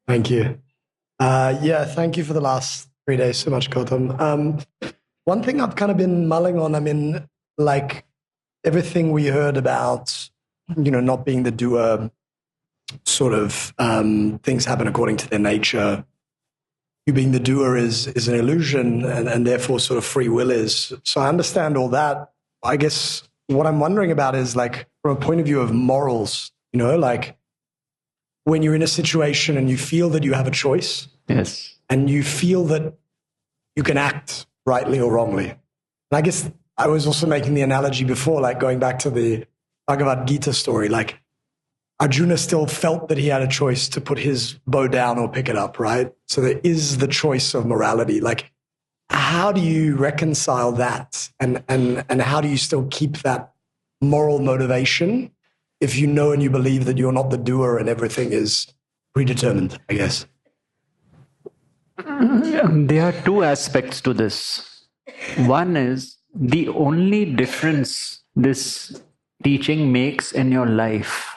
Thank you. Thank you for the last 3 days so much, Gautam. One thing I've kind of been mulling on, like everything we heard about, not being the doer, sort of things happen according to their nature. You being the doer is an illusion, and therefore sort of free will is. So I understand all that. I guess what I'm wondering about is like from a point of view of morals, like when you're in a situation and you feel that you have a choice. Yes. And you feel that you can act rightly or wrongly. And I guess I was also making the analogy before, like going back to the Bhagavad Gita story, like Arjuna still felt that he had a choice to put his bow down or pick it up, right? So there is the choice of morality. Like, how do you reconcile that? And how do you still keep that moral motivation if you know and you believe that you're not the doer and everything is predetermined, I guess? There are two aspects to this. One is the only difference this teaching makes in your life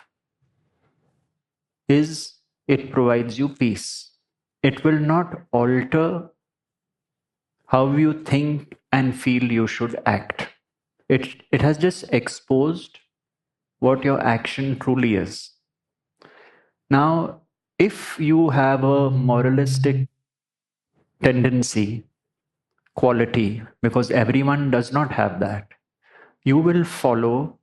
is it provides you peace. It will not alter how you think and feel you should act. It has just exposed what your action truly is. Now, if you have a moralistic tendency, quality, because everyone does not have that, you will follow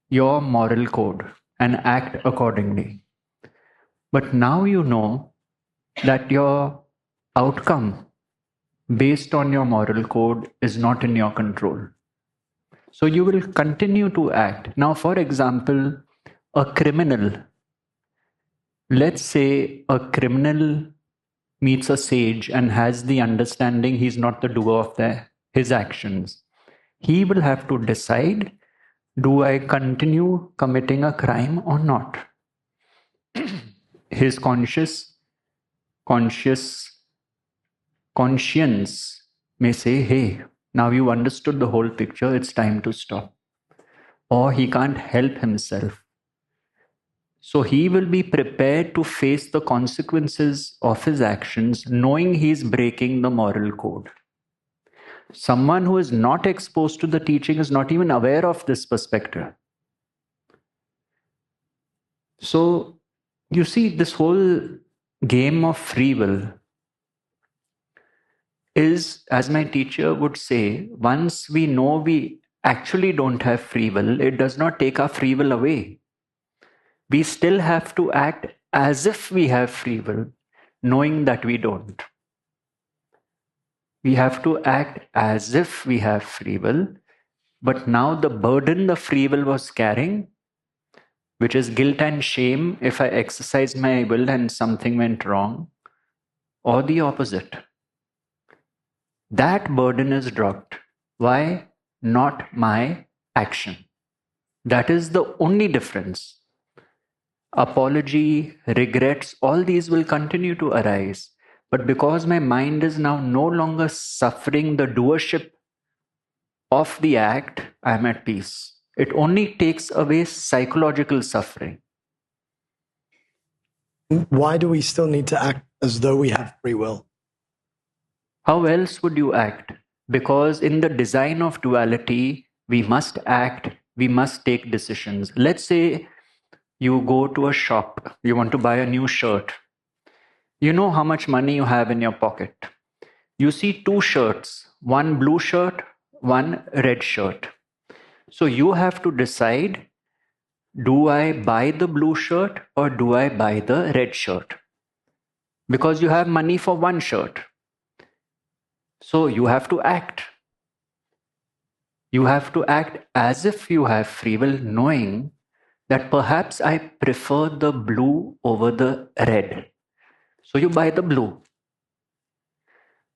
your moral code and act accordingly. But now you know that your outcome based on your moral code is not in your control. So you will continue to act. Now, for example, a criminal, let's say a criminal meets a sage and has the understanding he's not the doer of his actions. He will have to decide, do I continue committing a crime or not? His conscience may say, hey, now you understood the whole picture, it's time to stop. Or he can't help himself. So he will be prepared to face the consequences of his actions, knowing he's breaking the moral code. Someone who is not exposed to the teaching is not even aware of this perspective. So you see, this whole game of free will is, as my teacher would say, once we know we actually don't have free will, it does not take our free will away. We still have to act as if we have free will, knowing that we don't. We have to act as if we have free will, but now the burden the free will was carrying, which is guilt and shame if I exercised my will and something went wrong, or the opposite. That burden is dropped. Why? Not my action. That is the only difference. Apology, regrets, all these will continue to arise. But because my mind is now no longer suffering the doership of the act, I am at peace. It only takes away psychological suffering. Why do we still need to act as though we have free will? How else would you act? Because in the design of duality, we must act, we must take decisions. Let's say you go to a shop, you want to buy a new shirt. You know how much money you have in your pocket. You see two shirts, one blue shirt, one red shirt. So you have to decide, do I buy the blue shirt or do I buy the red shirt? Because you have money for one shirt. So you have to act. You have to act as if you have free will, knowing that perhaps I prefer the blue over the red. So you buy the blue.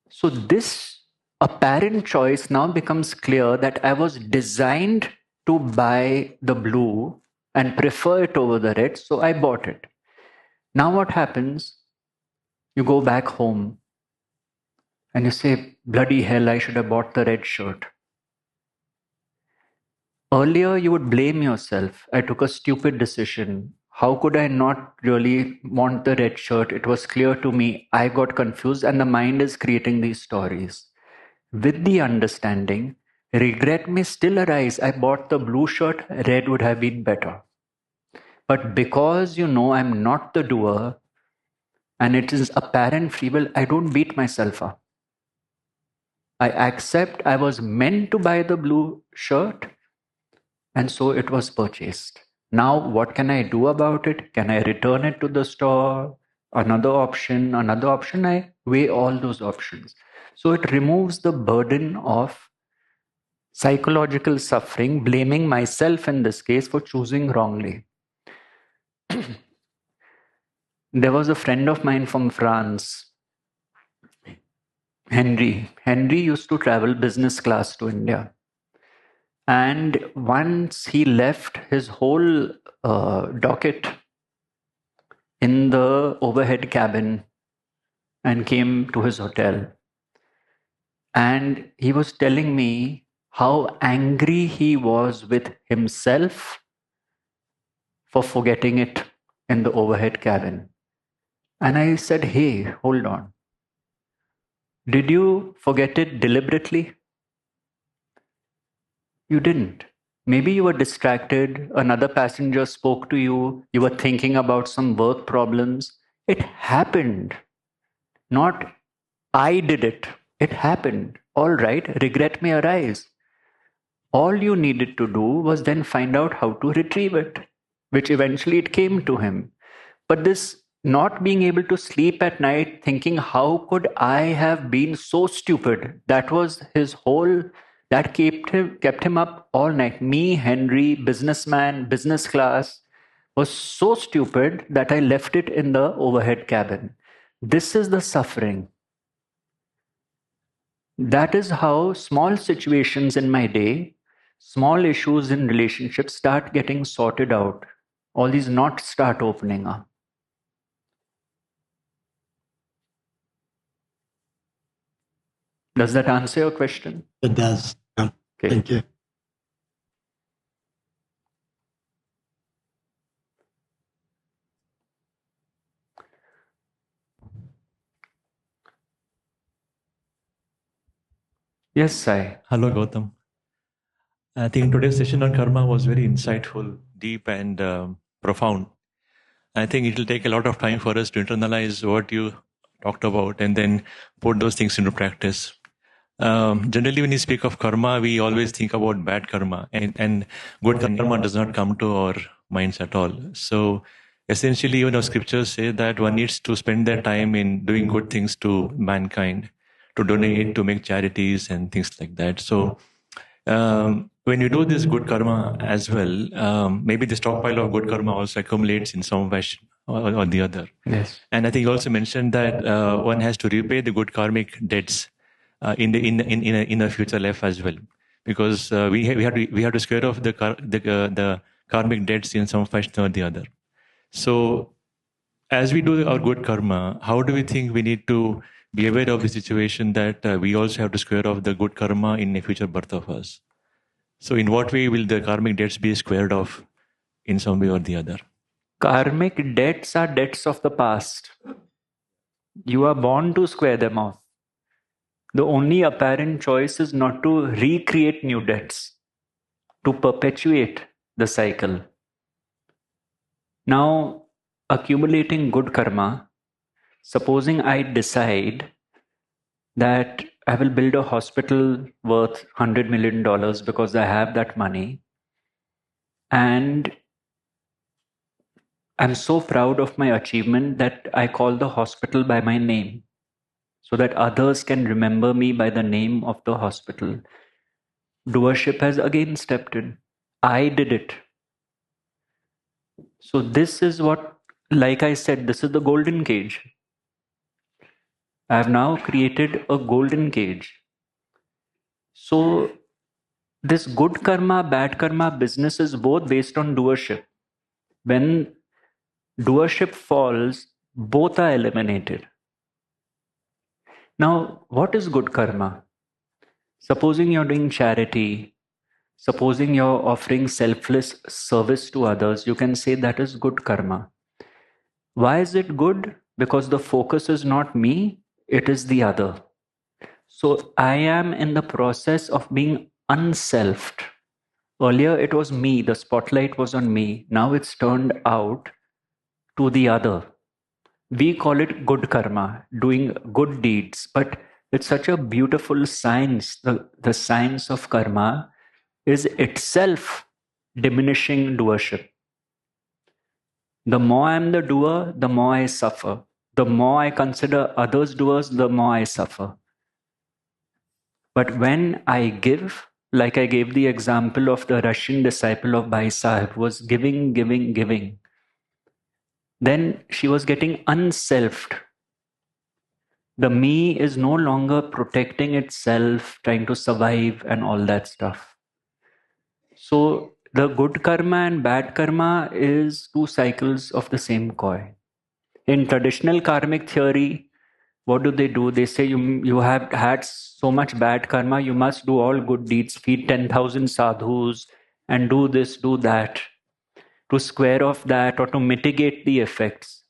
So this apparent choice now becomes clear that I was designed to buy the blue and prefer it over the red, so I bought it. Now what happens? You go back home and you say, bloody hell, I should have bought the red shirt. Earlier, you would blame yourself. I took a stupid decision. how could I not really want the red shirt? It was clear to me. I got confused, and the mind is creating these stories. With the understanding, regret may still arise. I bought the blue shirt, red would have been better. But because I'm not the doer and it is apparent free will, I don't beat myself up. I accept I was meant to buy the blue shirt, and so it was purchased. Now, what can I do about it? Can I return it to the store? Another option. I weigh all those options. So it removes the burden of psychological suffering, blaming myself in this case for choosing wrongly. There was a friend of mine from France, Henry. Henry used to travel business class to India. And once he left his whole docket in the overhead cabin and came to his hotel. And he was telling me how angry he was with himself for forgetting it in the overhead cabin. And I said, hey, hold on. Did you forget it deliberately? You didn't. Maybe you were distracted. Another passenger spoke to you. You were thinking about some work problems. It happened. Not I did it. It happened. All right, regret may arise. All you needed to do was then find out how to retrieve it, which eventually it came to him. But this not being able to sleep at night, thinking, how could I have been so stupid? That was his whole, that kept him up all night. Me, Henry, businessman, business class, was so stupid that I left it in the overhead cabin. This is the suffering. That is how small situations in my day, small issues in relationships start getting sorted out. All these knots start opening up. Does that answer your question? It does. Yeah. Okay. Thank you. Yes, Sai. Hello, Gautam. I think today's session on karma was very insightful, deep, and profound. I think it will take a lot of time for us to internalize what you talked about and then put those things into practice. Generally, when you speak of karma, we always think about bad karma, and good karma does not come to our minds at all. So, essentially, scriptures say that one needs to spend their time in doing good things to mankind, to donate, to make charities, and things like that. So, when you do this good karma as well, maybe the stockpile of good karma also accumulates in some fashion or the other. Yes. And I think you also mentioned that one has to repay the good karmic debts in the future life as well, because we have to square off the karmic debts in some fashion or the other. So, as we do our good karma, how do we think we need to be aware of the situation that we also have to square off the good karma in a future birth of us? So, in what way will the karmic debts be squared off in some way or the other? Karmic debts are debts of the past. You are born to square them off. The only apparent choice is not to recreate new debts, to perpetuate the cycle. Now, accumulating good karma, supposing I decide that I will build a hospital worth $100 million because I have that money, and I'm so proud of my achievement that I call the hospital by my name so that others can remember me by the name of the hospital. Doership has again stepped in. I did it. So this is what, like I said, this is the golden cage. I have now created a golden cage. So this good karma, bad karma business is both based on doership. When doership falls, both are eliminated. Now, what is good karma? Supposing you're doing charity, Supposing you're offering selfless service to others, you can say that is good karma. Why is it good? Because the focus is not me, it is the other. So I am in the process of being unselfed. Earlier it was me, the spotlight was on me. Now it's turned out to the other. We call it good karma, doing good deeds, but it's such a beautiful science. The science of karma is itself diminishing doership. The more I'm the doer, the more I suffer. The more I consider others doers, the more I suffer. But when I give, like I gave the example of the Russian disciple of Bhai Sahib, who was giving, then she was getting unselfed. The me is no longer protecting itself, trying to survive and all that stuff. So the good karma and bad karma is two cycles of the same coin. In traditional karmic theory, what do? They say you have had so much bad karma, you must do all good deeds, feed 10,000 sadhus and do this, do that to square off that or to mitigate the effects.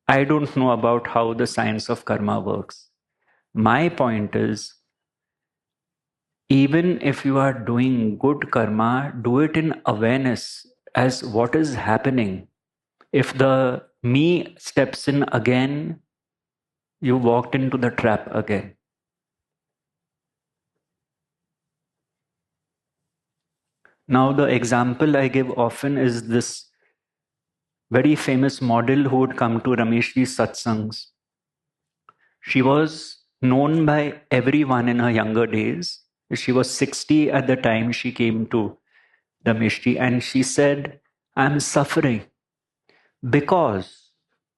I don't know about how the science of karma works. My point is, even if you are doing good karma, do it in awareness as what is happening. If the me steps in again, you walked into the trap again. Now, the example I give often is this very famous model who would come to Rameshji's satsangs. She was known by everyone in her younger days. She was 60 at the time she came to Rameshji, and she said, I'm suffering because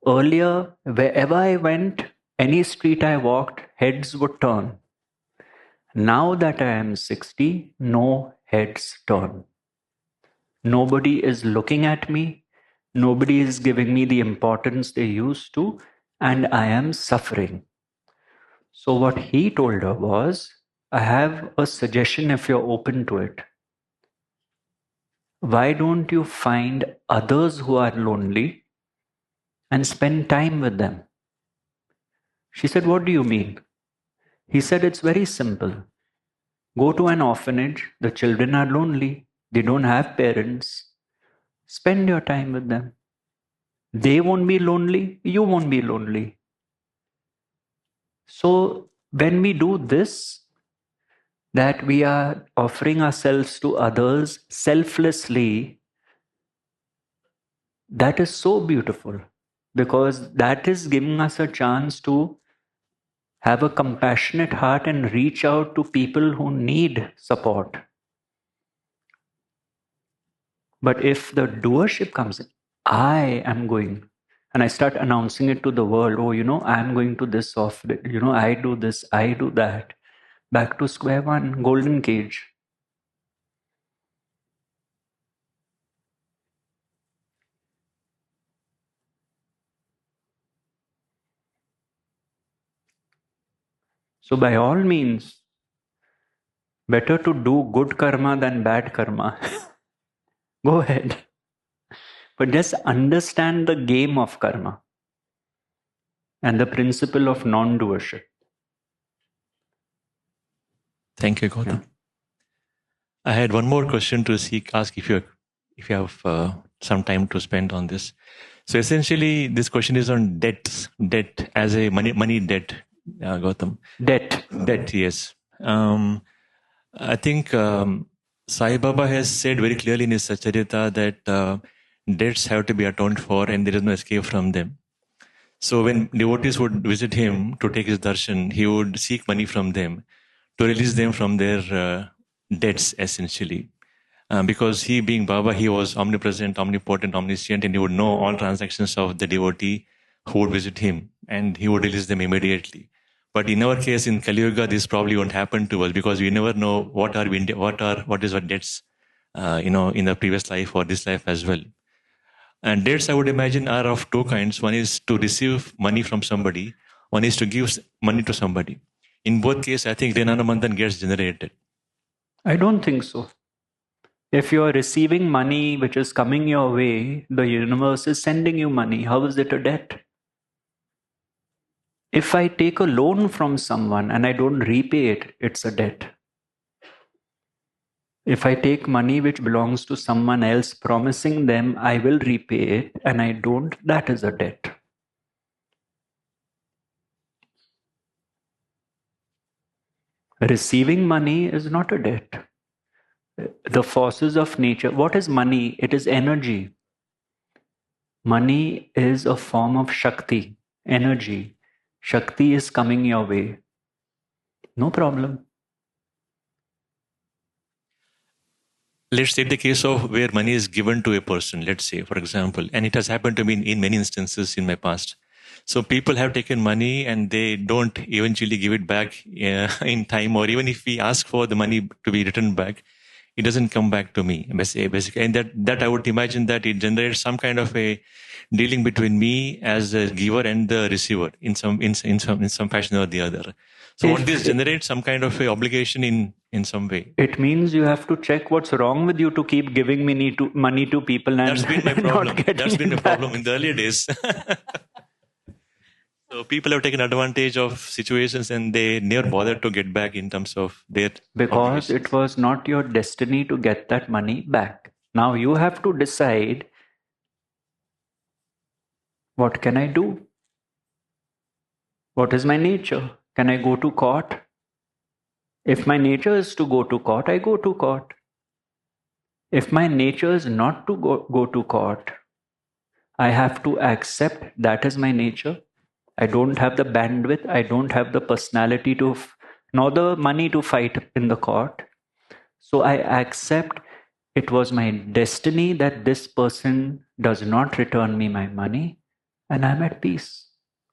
earlier, wherever I went, any street I walked, heads would turn. Now that I am 60, no heads turn. Nobody is looking at me. Nobody is giving me the importance they used to, and I am suffering. So what he told her was, I have a suggestion if you're open to it. Why don't you find others who are lonely and spend time with them? She said, what do you mean? He said, it's very simple. Go to an orphanage. The children are lonely. They don't have parents. Spend your time with them. They won't be lonely. You won't be lonely. So when we do this, that we are offering ourselves to others selflessly, that is so beautiful, because that is giving us a chance to have a compassionate heart and reach out to people who need support. But if the doership comes in, I am going, and I start announcing it to the world, oh, I'm going to this office, I do this, I do that. Back to square one, golden cage. So by all means, better to do good karma than bad karma. Go ahead. But just understand the game of karma and the principle of non-doership. Thank you, Gautam. Yeah. I had one more question to ask if you have some time to spend on this. So essentially, this question is on debt as a money debt, Gautam. Debt, yes. I think Sai Baba has said very clearly in his Sacharita that debts have to be atoned for and there is no escape from them. So when devotees would visit him to take his darshan, he would seek money from them to release them from their debts, essentially. Because he, being Baba, he was omnipresent, omnipotent, omniscient, and he would know all transactions of the devotee who would visit him, and he would release them immediately. But in our case, in Kali Yuga, this probably won't happen to us because we never know what is our debts, in the previous life or this life as well. And debts, I would imagine, are of two kinds. One is to receive money from somebody. One is to give money to somebody. In both cases, I think Dhananamandhan gets generated. I don't think so. If you are receiving money which is coming your way, the universe is sending you money. How is it a debt? If I take a loan from someone and I don't repay it, it's a debt. If I take money which belongs to someone else, promising them I will repay it, and I don't, that is a debt. Receiving money is not a debt. The forces of nature. What is money? It is energy. Money is a form of Shakti, energy. Shakti is coming your way. No problem. Let's take the case of where money is given to a person, let's say, for example, and it has happened to me in many instances in my past. So people have taken money and they don't eventually give it back in time, or even if we ask for the money to be returned back, it doesn't come back to me, basically. And that I would imagine that it generates some kind of a dealing between me as a giver and the receiver in some fashion or the other. So what this generates some kind of a obligation in some way. It means you have to check what's wrong with you to keep giving money to people and that's been my problem. That's been the problem in the earlier days. So people have taken advantage of situations and they never bothered to get back in terms of their because it was not your destiny to get that money back. Now you have to decide, what can I do? What is my nature? Can I go to court? If my nature is to go to court, I go to court. If my nature is not to go to court, I have to accept that is my nature. I don't have the bandwidth, I don't have the personality nor the money to fight in the court. So I accept it was my destiny that this person does not return me my money, and I'm at peace.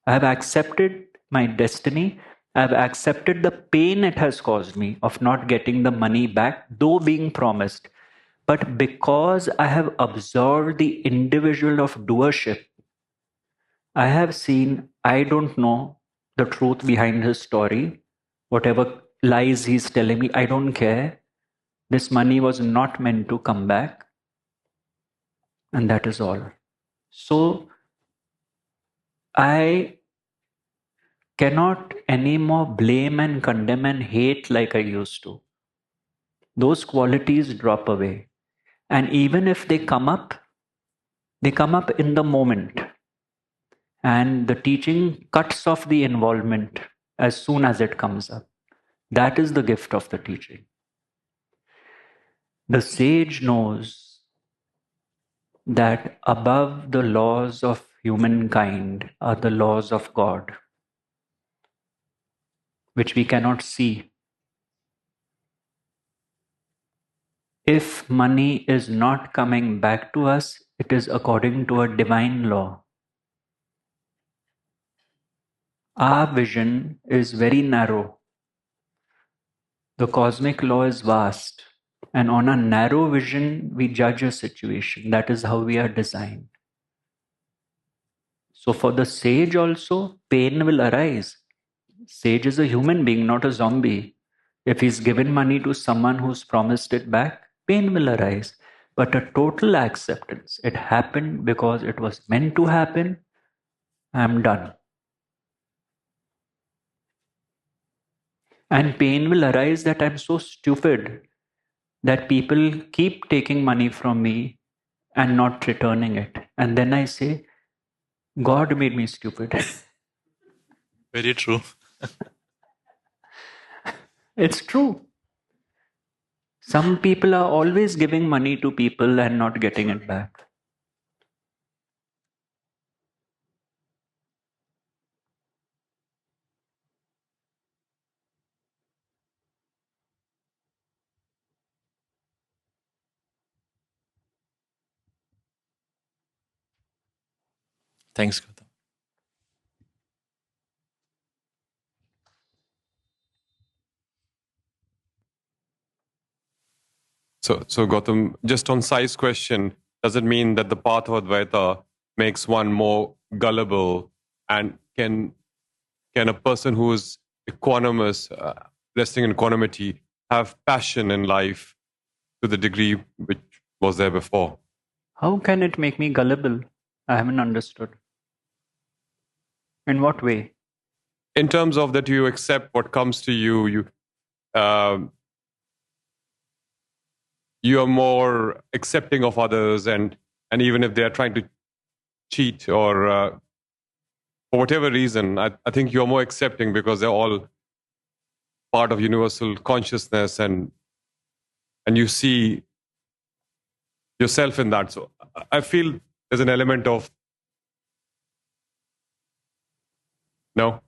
I have accepted my destiny. I have accepted the pain it has caused me of not getting the money back, though being promised. But because I have observed the individual of doership, I have seen, I don't know the truth behind his story. Whatever lies he's telling me, I don't care. This money was not meant to come back. And that is all. So I cannot anymore blame and condemn and hate like I used to. Those qualities drop away. And even if they come up in the moment. And the teaching cuts off the involvement as soon as it comes up. That is the gift of the teaching. The sage knows that above the laws of humankind are the laws of God, which we cannot see. If money is not coming back to us, it is according to a divine law. Our vision is very narrow. The cosmic law is vast. And on a narrow vision, we judge a situation. That is how we are designed. So for the sage also, pain will arise. Sage is a human being, not a zombie. If he's given money to someone who's promised it back, pain will arise. But a total acceptance. It happened because it was meant to happen. I'm done. And pain will arise that I'm so stupid that people keep taking money from me and not returning it. And then I say, God made me stupid. Very true. It's true. Some people are always giving money to people and not getting it back. Thanks, Gautam. So Gautam, just on Sai's question, does it mean that the path of Advaita makes one more gullible, and can a person who is equanimous, resting in equanimity, have passion in life to the degree which was there before. How can it make me gullible? I haven't understood. In what way? In terms of that you accept what comes to you, you are more accepting of others, and even if they are trying to cheat or for whatever reason, I think you're more accepting because they're all part of universal consciousness, and you see yourself in that. So I feel there's an element of no.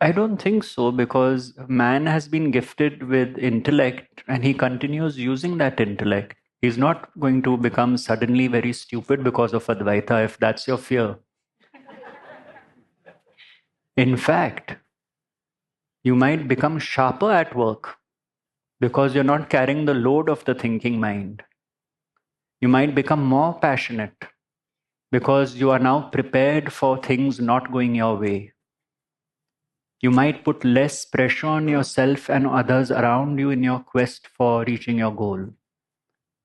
I don't think so, because man has been gifted with intellect and he continues using that intellect. He's not going to become suddenly very stupid because of Advaita, if that's your fear. In fact, you might become sharper at work because you're not carrying the load of the thinking mind. You might become more passionate because you are now prepared for things not going your way. You might put less pressure on yourself and others around you in your quest for reaching your goal.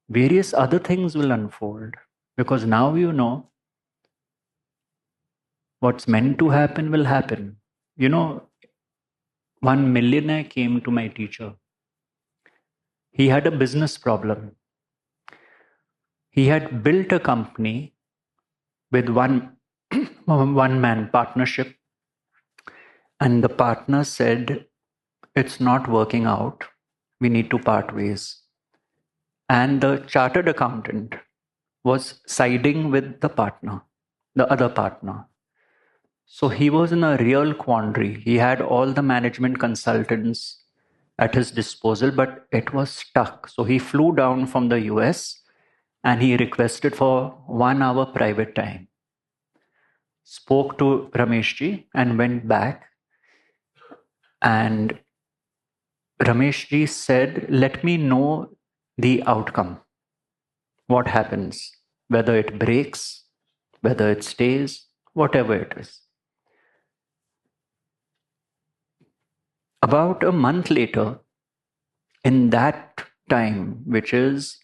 Various other things will unfold because now you know what's meant to happen will happen. You know, one millionaire came to my teacher. He had a business problem. He had built a company with one man partnership, and the partner said, it's not working out. We need to part ways. And the chartered accountant was siding with the partner, the other partner. So he was in a real quandary. He had all the management consultants at his disposal, but it was stuck. So he flew down from the US and he requested for 1 hour private time. Spoke to Rameshji and went back. And Rameshji said, let me know the outcome. What happens? Whether it breaks, whether it stays, whatever it is. About a month later, in that time, which is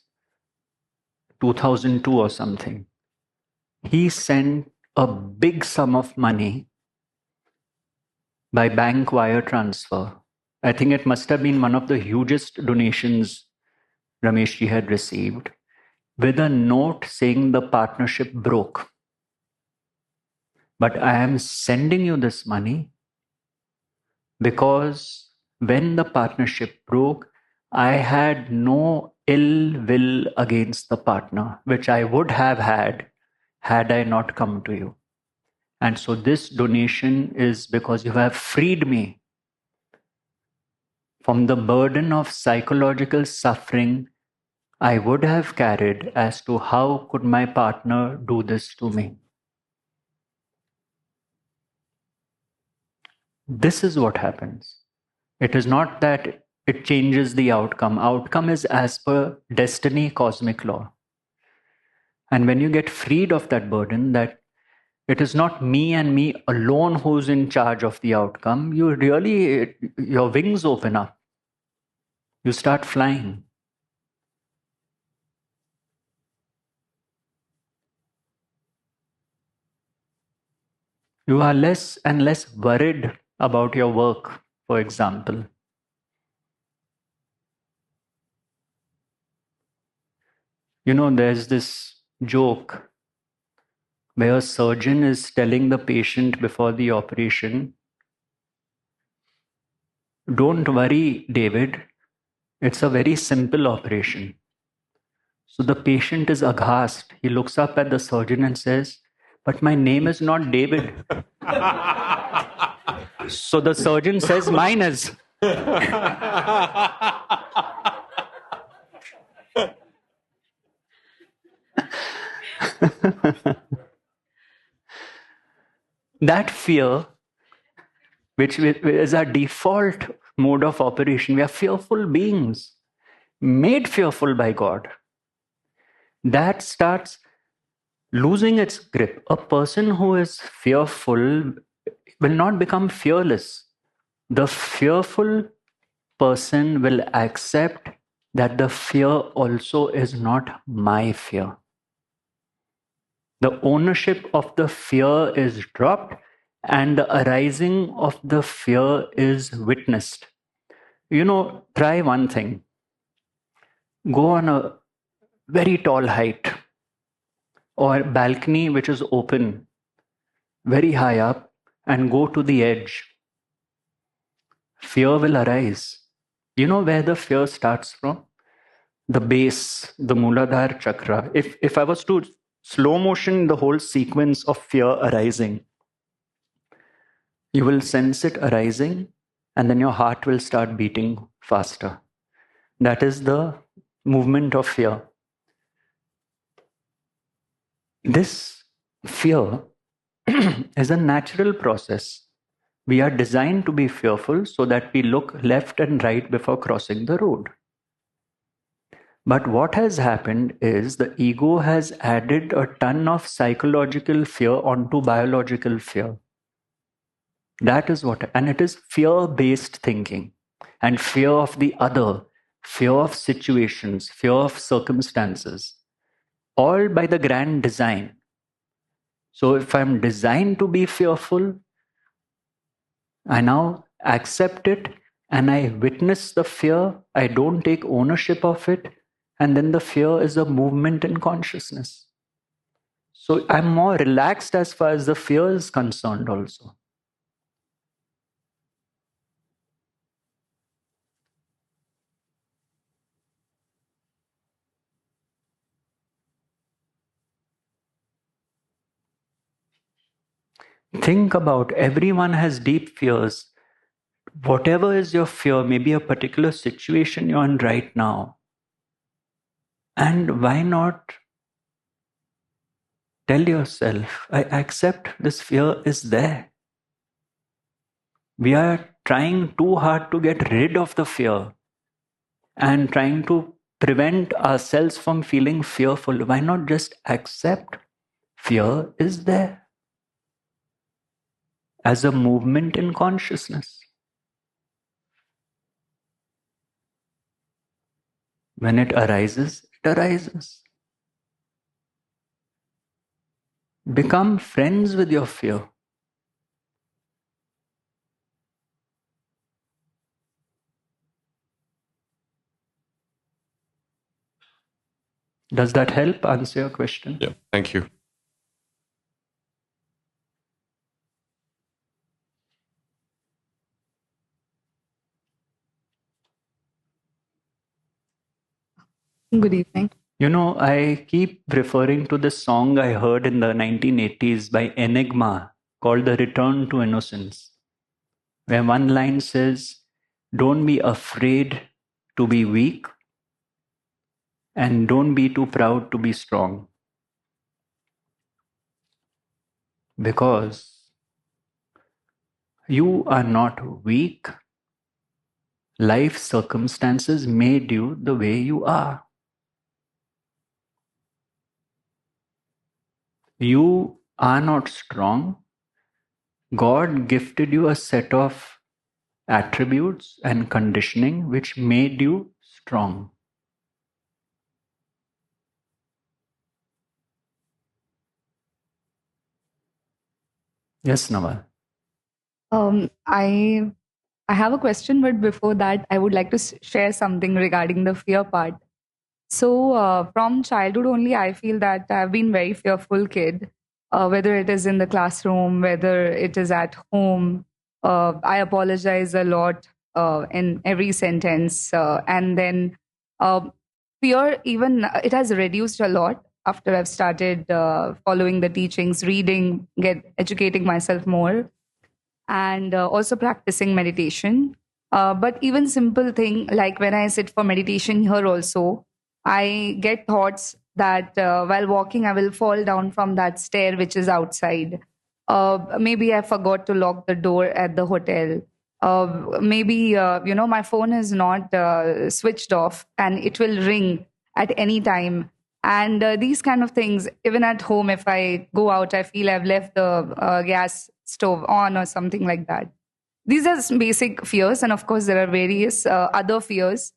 2002 or something, he sent a big sum of money by bank wire transfer. I think it must have been one of the hugest donations Rameshji had received, with a note saying the partnership broke. But I am sending you this money because when the partnership broke, I had no ill will against the partner, which I would have had I not come to you. And so this donation is because you have freed me from the burden of psychological suffering I would have carried as to how could my partner do this to me. This is what happens. It is not that it changes the outcome. Outcome is as per destiny, cosmic law. And when you get freed of that burden, that it is not me and me alone who's in charge of the outcome, you really, your wings open up. You start flying. You are less and less worried about your work, for example. You know, there's this joke where a surgeon is telling the patient before the operation, don't worry, David, it's a very simple operation. So the patient is aghast. He looks up at the surgeon and says, but my name is not David. So the surgeon says, mine is. That fear, which is our default mode of operation, we are fearful beings, made fearful by God. That starts losing its grip. A person who is fearful will not become fearless. The fearful person will accept that the fear also is not my fear. The ownership of the fear is dropped and the arising of the fear is witnessed. Try one thing. Go on a very tall height or balcony which is open, very high up, and go to the edge. Fear will arise. You know where the fear starts from? The base, the Muladhara chakra. If I was to slow motion the whole sequence of fear arising, you will sense it arising, and then your heart will start beating faster. That is the movement of fear. This fear is a natural process. We are designed to be fearful so that we look left and right before crossing the road. But what has happened is the ego has added a ton of psychological fear onto biological fear. That is what, and it is fear-based thinking and fear of the other, fear of situations, fear of circumstances, all by the grand design. So if I'm designed to be fearful, I now accept it and I witness the fear. I don't take ownership of it. And then the fear is a movement in consciousness. So I'm more relaxed as far as the fear is concerned also. Think about, everyone has deep fears. Whatever is your fear, maybe a particular situation you're in right now. And why not tell yourself, I accept this fear is there. We are trying too hard to get rid of the fear and trying to prevent ourselves from feeling fearful. Why not just accept fear is there as a movement in consciousness? When it arises, it arises. Become friends with your fear. Does that help answer your question? Yeah, thank you. Good evening. I keep referring to this song I heard in the 1980s by Enigma called The Return to Innocence, where one line says, don't be afraid to be weak and don't be too proud to be strong. Because you are not weak. Life circumstances made you the way you are. You are not strong. God gifted you a set of attributes and conditioning which made you strong. Yes, Naval. I have a question, but before that, I would like to share something regarding the fear part. So, from childhood only, I feel that I've been very fearful kid, whether it is in the classroom, whether it is at home. I apologize a lot in every sentence, and then fear even it has reduced a lot after I've started following the teachings, reading, educating myself more, and also practicing meditation. But even simple thing like when I sit for meditation here also, I get thoughts that while walking, I will fall down from that stair which is outside. Maybe I forgot to lock the door at the hotel. Maybe, my phone is not switched off and it will ring at any time. And these kind of things, even at home, if I go out, I feel I've left the gas stove on or something like that. These are some basic fears. And of course, there are various other fears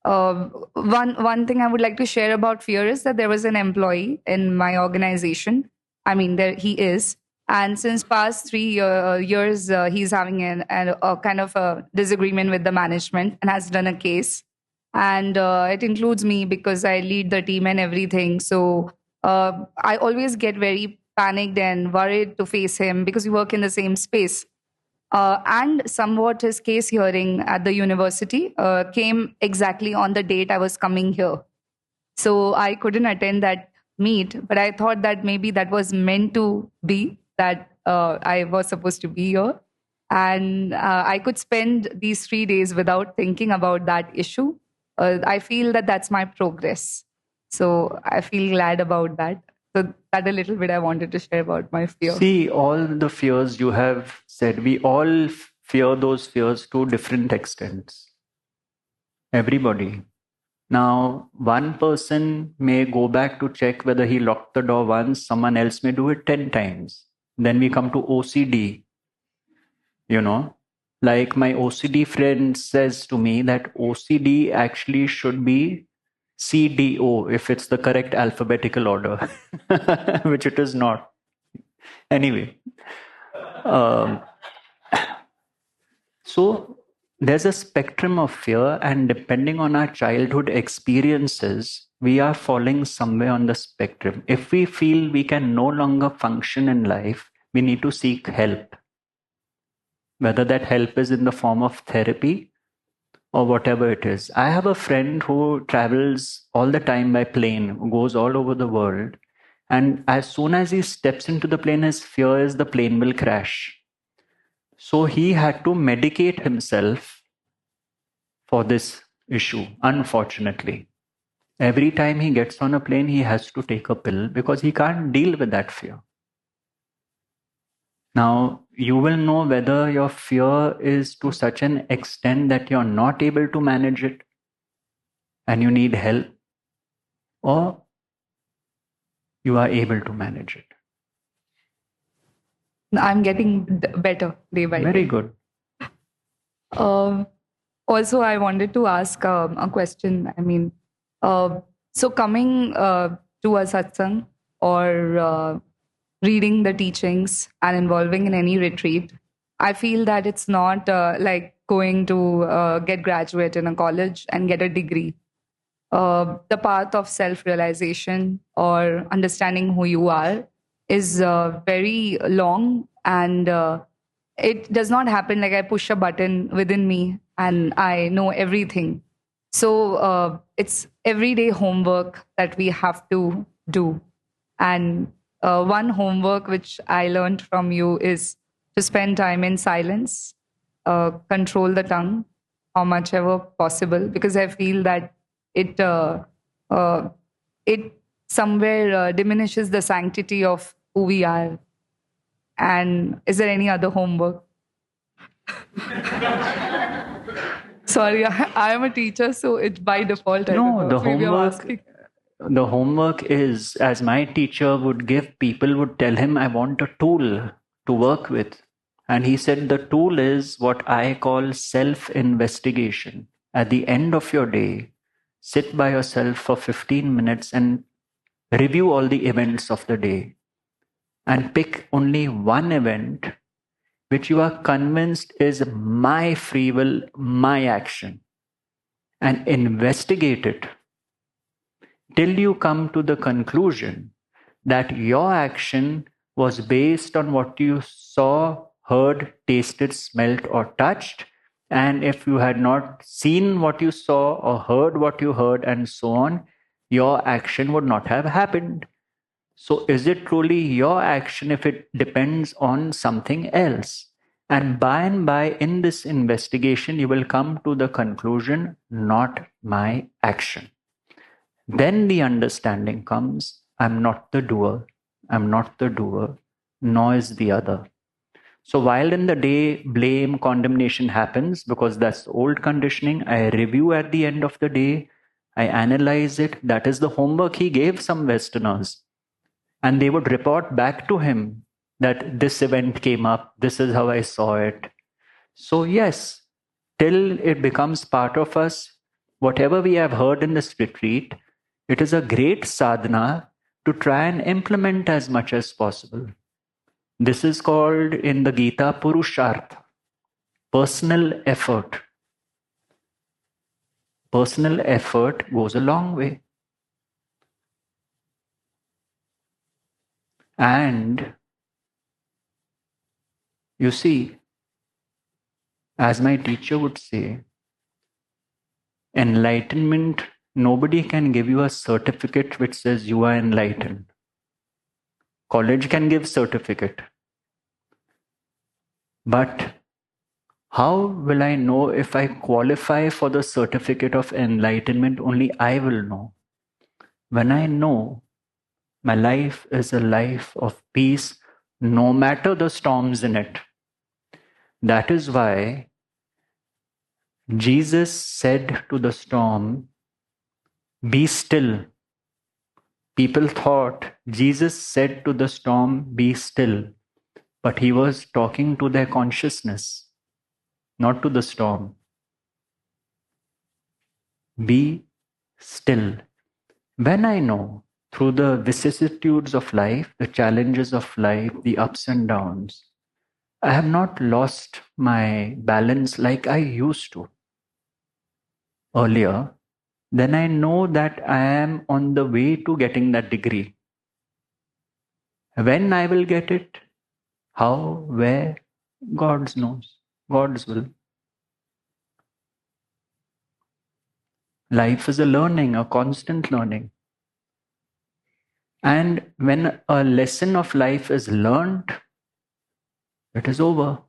One thing I would like to share about fear is that there was an employee in my organization. I mean, there he is, and since past 3 years, he's having a kind of a disagreement with the management and has done a case. And it includes me because I lead the team and everything. So I always get very panicked and worried to face him because we work in the same space. And somewhat his case hearing at the university came exactly on the date I was coming here. So I couldn't attend that meet, but I thought that maybe that was meant to be, that I was supposed to be here. And I could spend these 3 days without thinking about that issue. I feel that that's my progress. So I feel glad about that. So that a little bit I wanted to share about my fear. See, all the fears you have said, we all fear those fears to different extents. Everybody. Now, one person may go back to check whether he locked the door once, someone else may do it 10 times. Then we come to OCD. You know, like my OCD friend says to me that OCD actually should be CDO if it's the correct alphabetical order, which it is not. Anyway, so there's a spectrum of fear, and depending on our childhood experiences, we are falling somewhere on the spectrum. If we feel we can no longer function in life, we need to seek help. Whether that help is in the form of therapy or whatever it is. I have a friend who travels all the time by plane, goes all over the world. And as soon as he steps into the plane, his fear is the plane will crash. So he had to medicate himself for this issue, unfortunately. Every time he gets on a plane, he has to take a pill because he can't deal with that fear. Now, you will know whether your fear is to such an extent that you're not able to manage it and you need help, or you are able to manage it. I'm getting better day by day. Very good. Also, I wanted to ask a question. I mean, so coming to a satsang or reading the teachings and involving in any retreat, I feel that it's not like going to get graduate in a college and get a degree. The path of self-realization or understanding who you are is very long, and it does not happen like I push a button within me and I know everything. So it's everyday homework that we have to do. And one homework which I learned from you is to spend time in silence, control the tongue how much ever possible, because I feel that it somewhere diminishes the sanctity of who we are. And is there any other homework? Sorry, I am a teacher, so it's by default. No, the homework is, as my teacher would give, people would tell him, I want a tool to work with. And he said the tool is what I call self-investigation. At the end of your day, sit by yourself for 15 minutes and review all the events of the day. And pick only one event which you are convinced is my free will, my action. And investigate it till you come to the conclusion that your action was based on what you saw, heard, tasted, smelt, or touched. And if you had not seen what you saw or heard what you heard and so on, your action would not have happened. So is it truly your action if it depends on something else? And by in this investigation, you will come to the conclusion, not my action. Then the understanding comes, I'm not the doer, I'm not the doer, nor is the other. So while in the day blame, condemnation happens, because that's old conditioning, I review at the end of the day, I analyze it. That is the homework he gave some Westerners. And they would report back to him that this event came up, this is how I saw it. So yes, till it becomes part of us, whatever we have heard in this retreat, it is a great sadhana to try and implement as much as possible. This is called in the Gita Purushartha, personal effort. Personal effort goes a long way. And you see, as my teacher would say, enlightenment, nobody can give you a certificate which says you are enlightened. College can give certificate. But how will I know if I qualify for the certificate of enlightenment? Only I will know. When I know my life is a life of peace, no matter the storms in it. That is why Jesus said to the storm, "Be still." People thought Jesus said to the storm, "Be still," but he was talking to their consciousness, not to the storm. Be still. When I know through the vicissitudes of life, the challenges of life, the ups and downs, I have not lost my balance like I used to earlier, then I know that I am on the way to getting that degree. When I will get it, how, where, God knows, God's will. Life is a learning, a constant learning. And when a lesson of life is learned, it is over.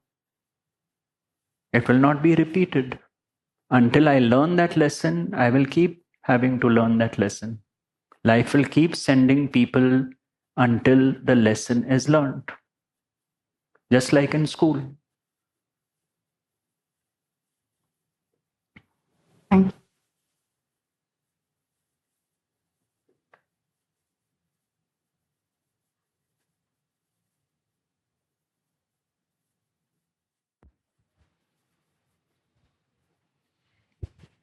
It will not be repeated. Until I learn that lesson, I will keep having to learn that lesson. Life will keep sending people until the lesson is learned. Just like in school. Thank you.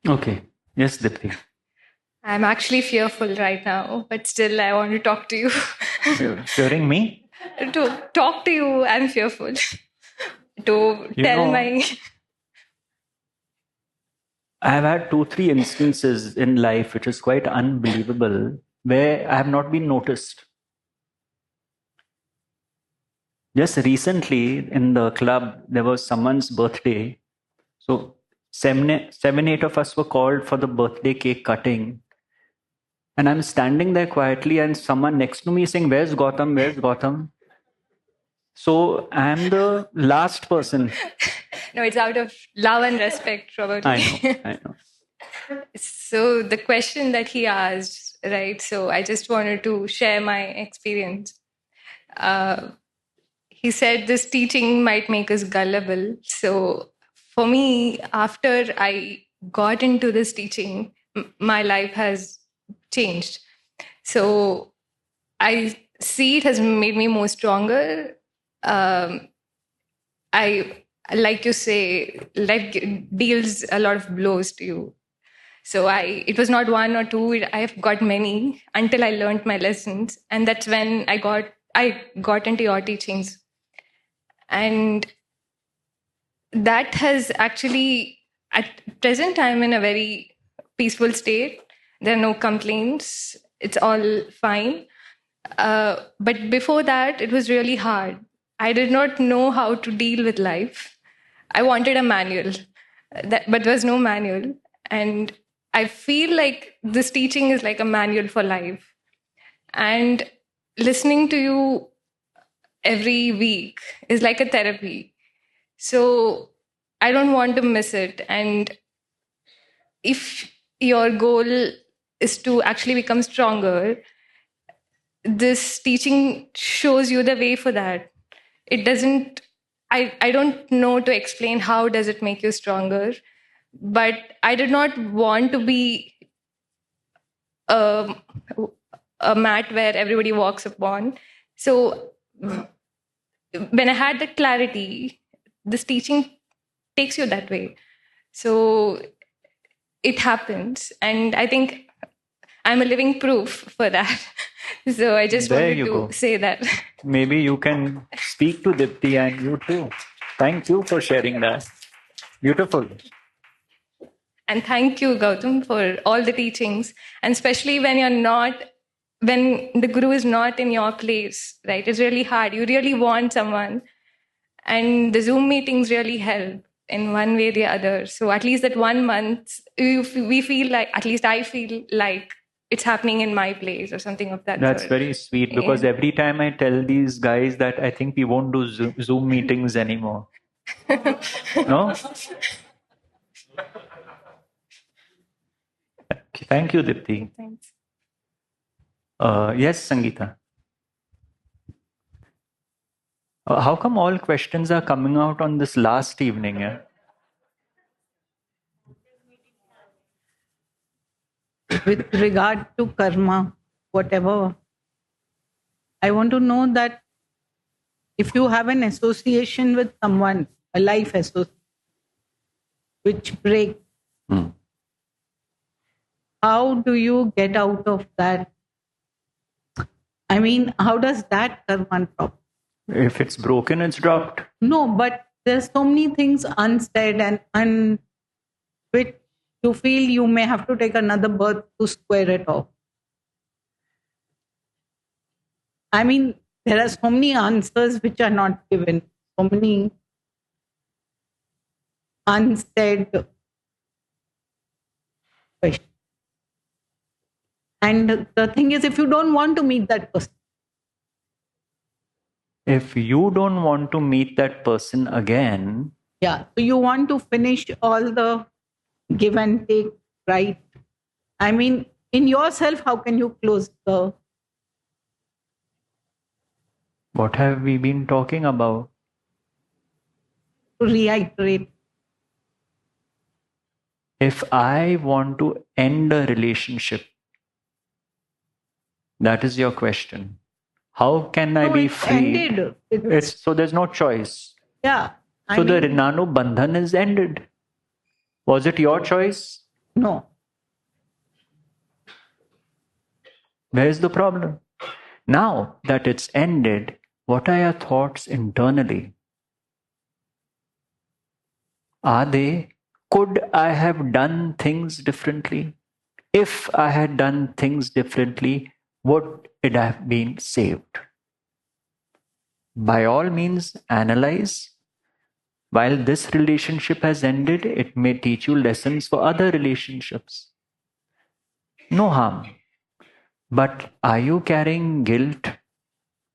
Okay. Yes, Dipti. I'm actually fearful right now, but still I want to talk to you. Fearing me? To talk to you, I'm fearful. To You tell know, my... I have had 2-3 instances in life which is quite unbelievable where I have not been noticed. Just recently in the club, there was someone's birthday. So 7-8 of us were called for the birthday cake cutting. And I'm standing there quietly and someone next to me is saying, "Where's Gautam? Where's Gautam?" So I'm the last person. No, it's out of love and respect, probably. I know. So the question that he asked, right? So I just wanted to share my experience. He said this teaching might make us gullible. So for me, after I got into this teaching, my life has changed. So I see it has made me more stronger. I, like you say, life deals a lot of blows to you. So it was not one or two. I've got many until I learned my lessons, and that's when I got into your teachings, and that has actually, at present, I'm in a very peaceful state. There are no complaints. It's all fine. But before that, it was really hard. I did not know how to deal with life. I wanted a manual, but there was no manual. And I feel like this teaching is like a manual for life. And listening to you every week is like a therapy. So I don't want to miss it. And if your goal is to actually become stronger, this teaching shows you the way for that. It doesn't, I don't know to explain how does it make you stronger, but I did not want to be a mat where everybody walks upon. So when I had that clarity, this teaching takes you that way. So it happens. And I think I'm a living proof for that. So I just There wanted you to go. say that. Maybe you can speak to Dipti and you too. Thank you for sharing that. Beautiful. And thank you, Gautam, for all the teachings. And especially when the guru is not in your place, right? It's really hard. You really want someone. And the Zoom meetings really help in one way or the other. So at least that 1 month, we feel like, at least I feel like it's happening in my place or something of that That's sort. very sweet, because every time I tell these guys that I think we won't do Zoom meetings anymore. No? Thank you, Dipti. Thanks. Yes, Sangeeta. How come all questions are coming out on this last evening? Yeah? With regard to karma, whatever, I want to know that if you have an association with someone, a life association, which breaks, how do you get out of that? I mean, how does that karma drop? If it's broken, it's dropped. No, but there's so many things unsaid and which you feel you may have to take another birth to square it off. I mean, there are so many answers which are not given, so many unsaid questions. And the thing is, if you don't want to meet that person, If you don't want to meet that person again, yeah, so you want to finish all the give and take, right? I mean, in yourself, how can you close the... what have we been talking about? To reiterate, If I want to end a relationship, that is your question. How can I be it's free? ended. So there's no choice. Yeah. So the Rinanu Bandhan is ended. Was it your choice? No. Where's the problem? Now that it's ended, what are your thoughts internally? Are they, could I have done things differently? If I had done things differently, would it have been saved? By all means, analyze. While this relationship has ended, it may teach you lessons for other relationships. No harm. But are you carrying guilt?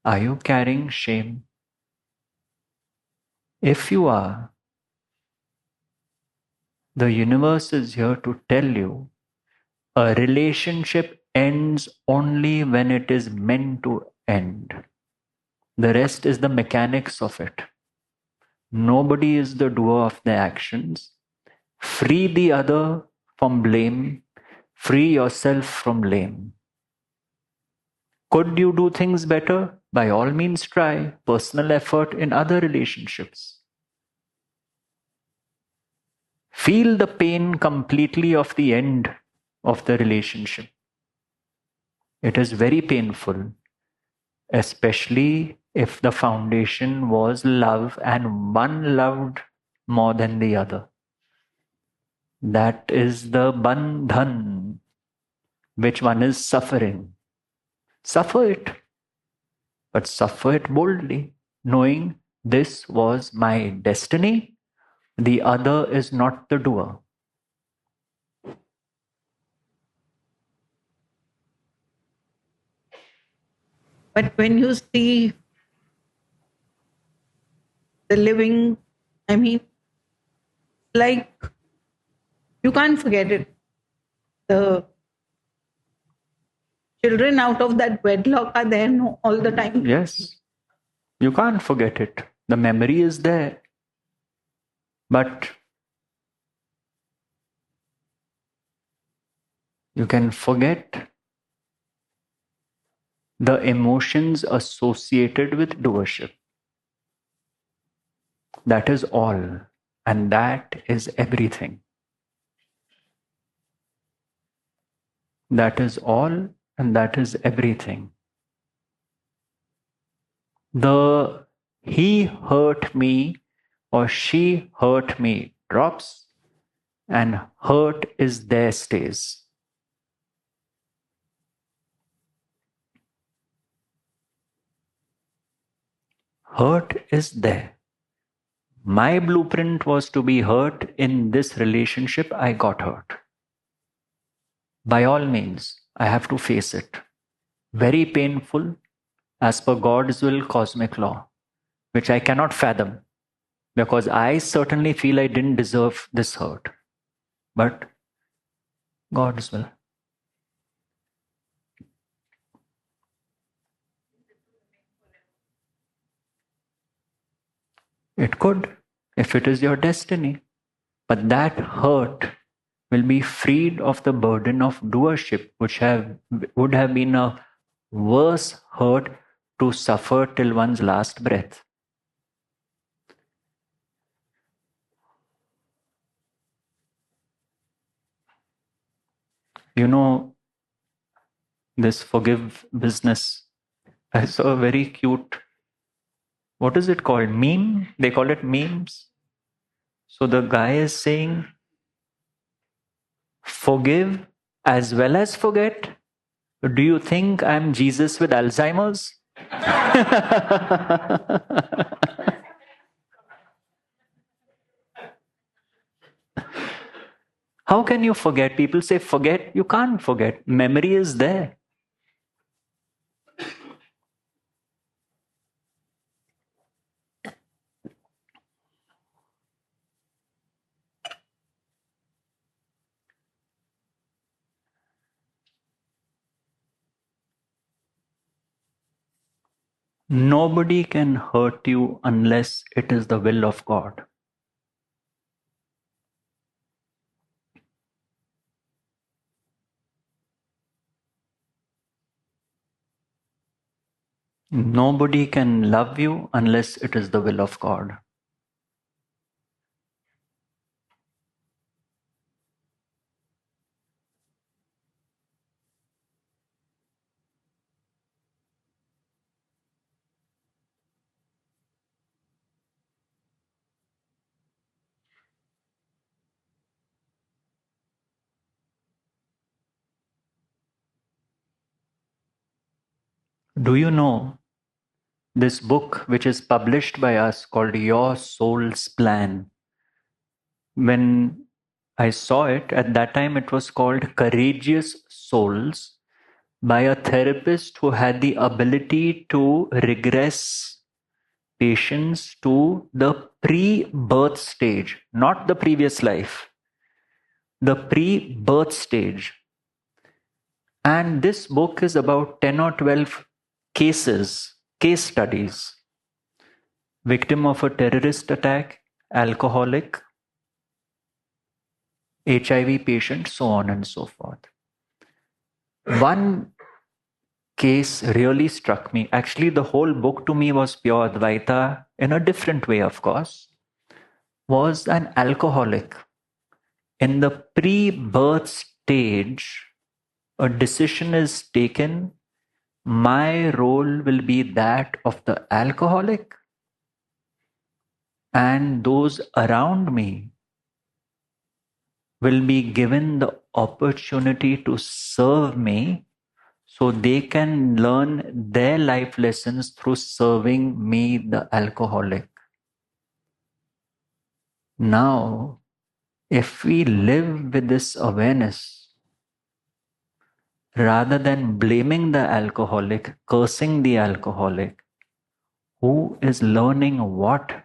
Are you carrying shame? If you are, the universe is here to tell you a relationship ends only when it is meant to end. The rest is the mechanics of it. Nobody is the doer of the actions. Free the other from blame. Free yourself from blame. Could you do things better? By all means try personal effort in other relationships. Feel the pain completely of the end of the relationship. It is very painful, especially if the foundation was love and one loved more than the other. That is the bandhan which one is suffering. Suffer it, but suffer it boldly, knowing this was my destiny, the other is not the doer. But when you see the living, I mean, like, you can't forget it. The children out of that wedlock are there all the time. Yes, you can't forget it. The memory is there. But you can forget the emotions associated with doership. That is all. And that is everything. That is all and that is everything. The he hurt me or she hurt me drops, and hurt is there stays. Hurt is there. My blueprint was to be hurt in this relationship. I got hurt. By all means, I have to face it. Very painful, as per God's will, cosmic law, which I cannot fathom, because I certainly feel I didn't deserve this hurt. But God's will. It could, if it is your destiny. But that hurt will be freed of the burden of doership, which would have been a worse hurt to suffer till one's last breath. You know, this forgive business, I saw a very cute, what is it called? Meme? They call it memes. So the guy is saying, forgive as well as forget. Do you think I'm Jesus with Alzheimer's? How can you forget? People say forget. You can't forget. Memory is there. Nobody can hurt you unless it is the will of God. Nobody can love you unless it is the will of God. Do you know this book, which is published by us, called Your Soul's Plan? When I saw it, at that time it was called Courageous Souls, by a therapist who had the ability to regress patients to the pre-birth stage, not the previous life, the pre-birth stage. And this book is about 10 or 12 cases, case studies. Victim of a terrorist attack, alcoholic, HIV patient, so on and so forth. One case really struck me. Actually, the whole book to me was pure Advaita, in a different way, of course. Was an alcoholic. In the pre-birth stage, a decision is taken. My role will be that of the alcoholic, and those around me will be given the opportunity to serve me, so they can learn their life lessons through serving me, the alcoholic. Now, if we live with this awareness, rather than blaming the alcoholic, cursing the alcoholic, who is learning what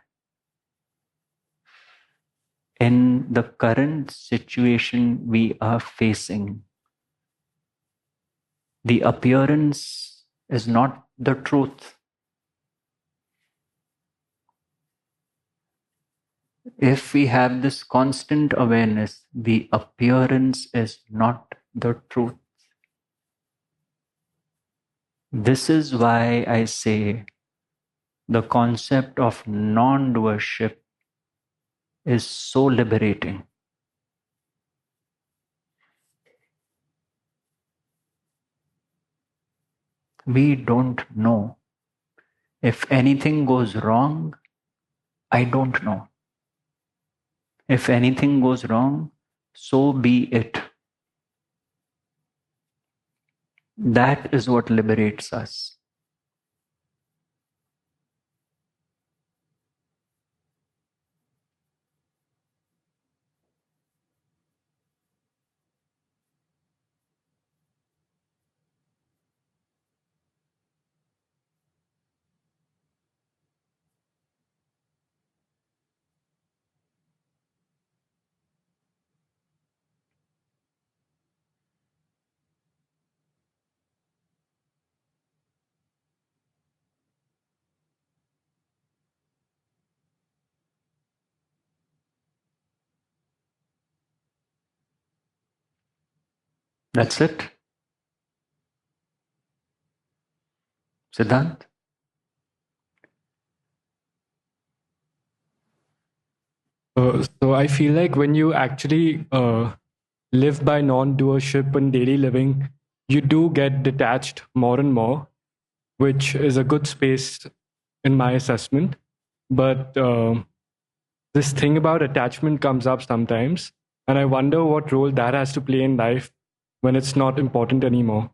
in the current situation we are facing? The appearance is not the truth. If we have this constant awareness, the appearance is not the truth. This is why I say the concept of non-doership is so liberating. We don't know. If anything goes wrong, I don't know. If anything goes wrong, so be it. That is what liberates us. That's it. Siddhant? So I feel like when you actually live by non-doership and daily living, you do get detached more and more, which is a good space in my assessment. But this thing about attachment comes up sometimes, and I wonder what role that has to play in life when it's not important anymore.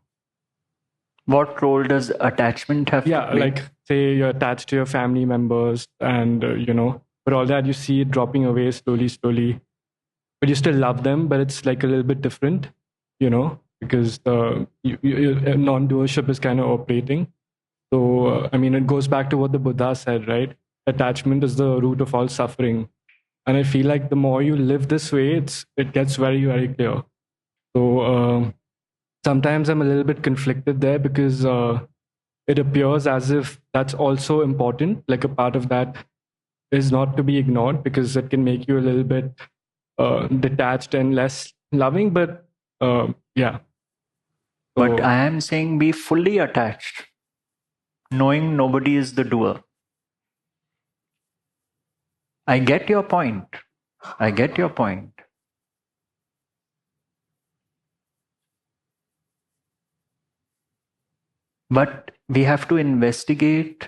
What role does attachment have to play? Like say you're attached to your family members and, for all that you see it dropping away slowly. But you still love them, but it's like a little bit different, because non-doership is kind of operating. So, it goes back to what the Buddha said, right? Attachment is the root of all suffering. And I feel like the more you live this way, it gets very, very clear. So sometimes I'm a little bit conflicted there because it appears as if that's also important. Like a part of that is not to be ignored because it can make you a little bit detached and less loving. But yeah. But I am saying be fully attached, knowing nobody is the doer. I get your point. But we have to investigate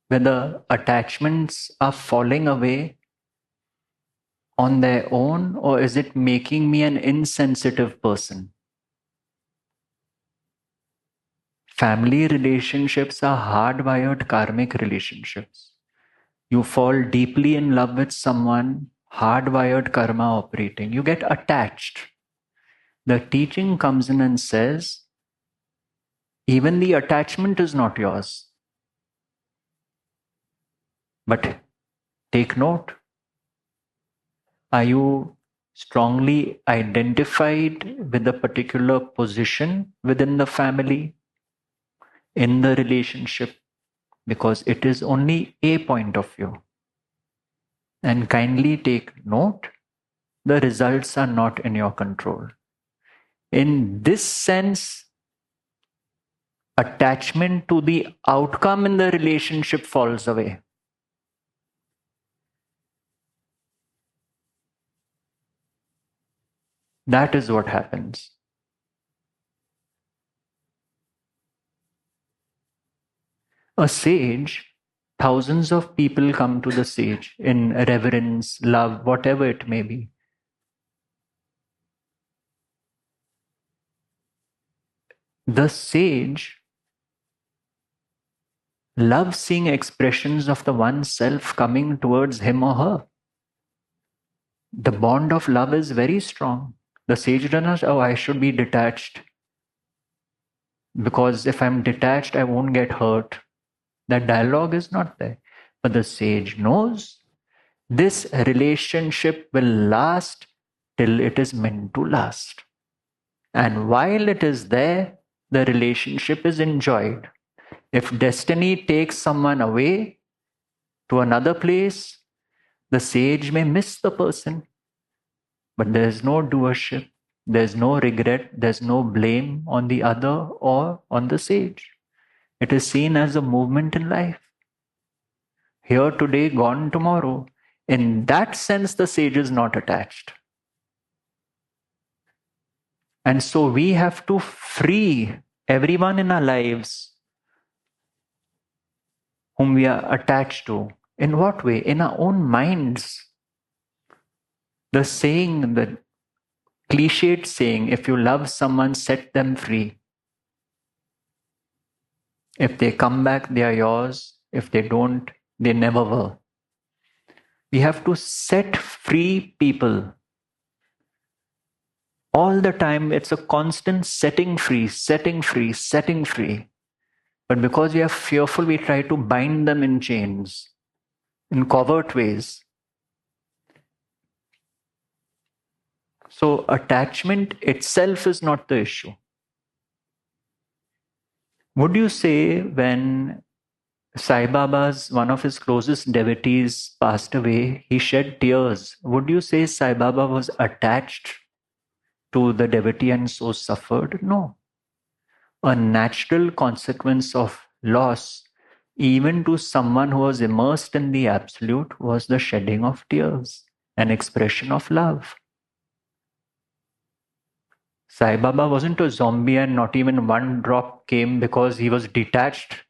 whether attachments are falling away on their own, or is it making me an insensitive person? Family relationships are hardwired karmic relationships. You fall deeply in love with someone, hardwired karma operating. You get attached. The teaching comes in and says, even the attachment is not yours. But take note. Are you strongly identified with a particular position within the family, in the relationship? Because it is only a point of view. And kindly take note, the results are not in your control. In this sense, attachment to the outcome in the relationship falls away. That is what happens. A sage, thousands of people come to the sage in reverence, love, whatever it may be. The sage loves seeing expressions of the one self coming towards him or her. The bond of love is very strong. The sage does not, I should be detached. Because if I'm detached, I won't get hurt. That dialogue is not there. But the sage knows this relationship will last till it is meant to last. And while it is there, the relationship is enjoyed. If destiny takes someone away to another place, the sage may miss the person. But there is no doership, there's no regret, there's no blame on the other or on the sage. It is seen as a movement in life. Here today, gone tomorrow. In that sense, the sage is not attached. And so we have to free everyone in our lives whom we are attached to. In what way? In our own minds. The saying, the cliched saying, if you love someone, set them free. If they come back, they are yours. If they don't, they never were. We have to set free people. All the time, it's a constant setting free, setting free, setting free. But because we are fearful, we try to bind them in chains, in covert ways. So attachment itself is not the issue. Would you say when Sai Baba's, one of his closest devotees passed away, he shed tears? Would you say Sai Baba was attached to the devotee and so suffered? No. A natural consequence of loss, even to someone who was immersed in the absolute, was the shedding of tears, an expression of love. Sai Baba wasn't a zombie and not even one drop came because he was detached.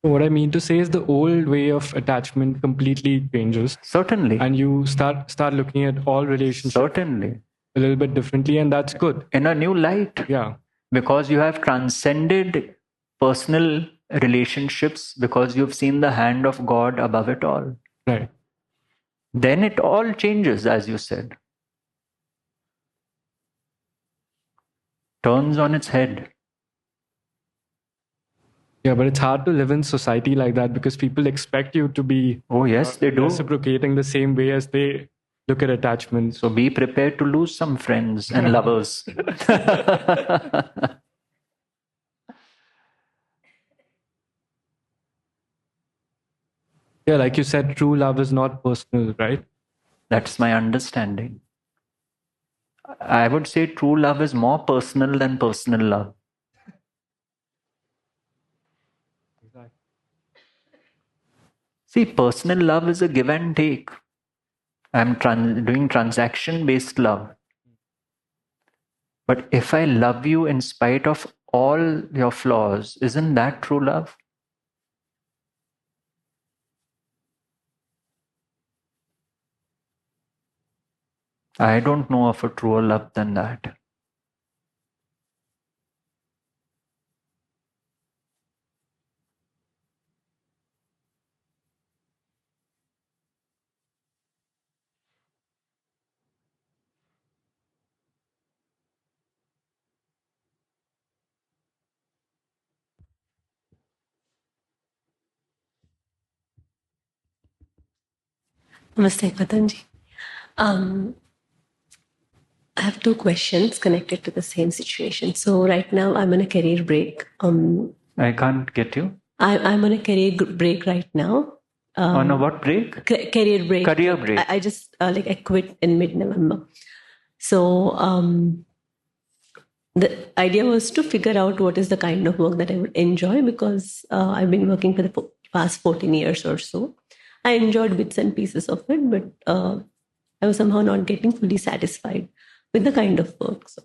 What I mean to say is the old way of attachment completely changes. Certainly. And you start looking at all relationships Certainly. a little bit differently, and that's good. In a new light. Yeah. Because you have transcended personal relationships, because you've seen the hand of God above it all. Right. Then it all changes, as you said. Turns on its head. Yeah, but it's hard to live in society like that because people expect you to be Oh yes, they do. reciprocating the same way as they look at attachment. So be prepared to lose some friends and lovers. Yeah, like you said, true love is not personal, right? That's my understanding. I would say true love is more personal than personal love. See, personal love is a give and take. I'm doing transaction-based love. But if I love you in spite of all your flaws, isn't that true love? I don't know of a truer love than that. Namaste, Gautamji. I have two questions connected to the same situation. So right now I'm on a career break. I can't get you. I'm on a career break right now. On a what break? Career break. Career break. I just I quit in mid-November. So the idea was to figure out what is the kind of work that I would enjoy, because I've been working for the past 14 years or so. I enjoyed bits and pieces of it, but I was somehow not getting fully satisfied with the kind of work. So,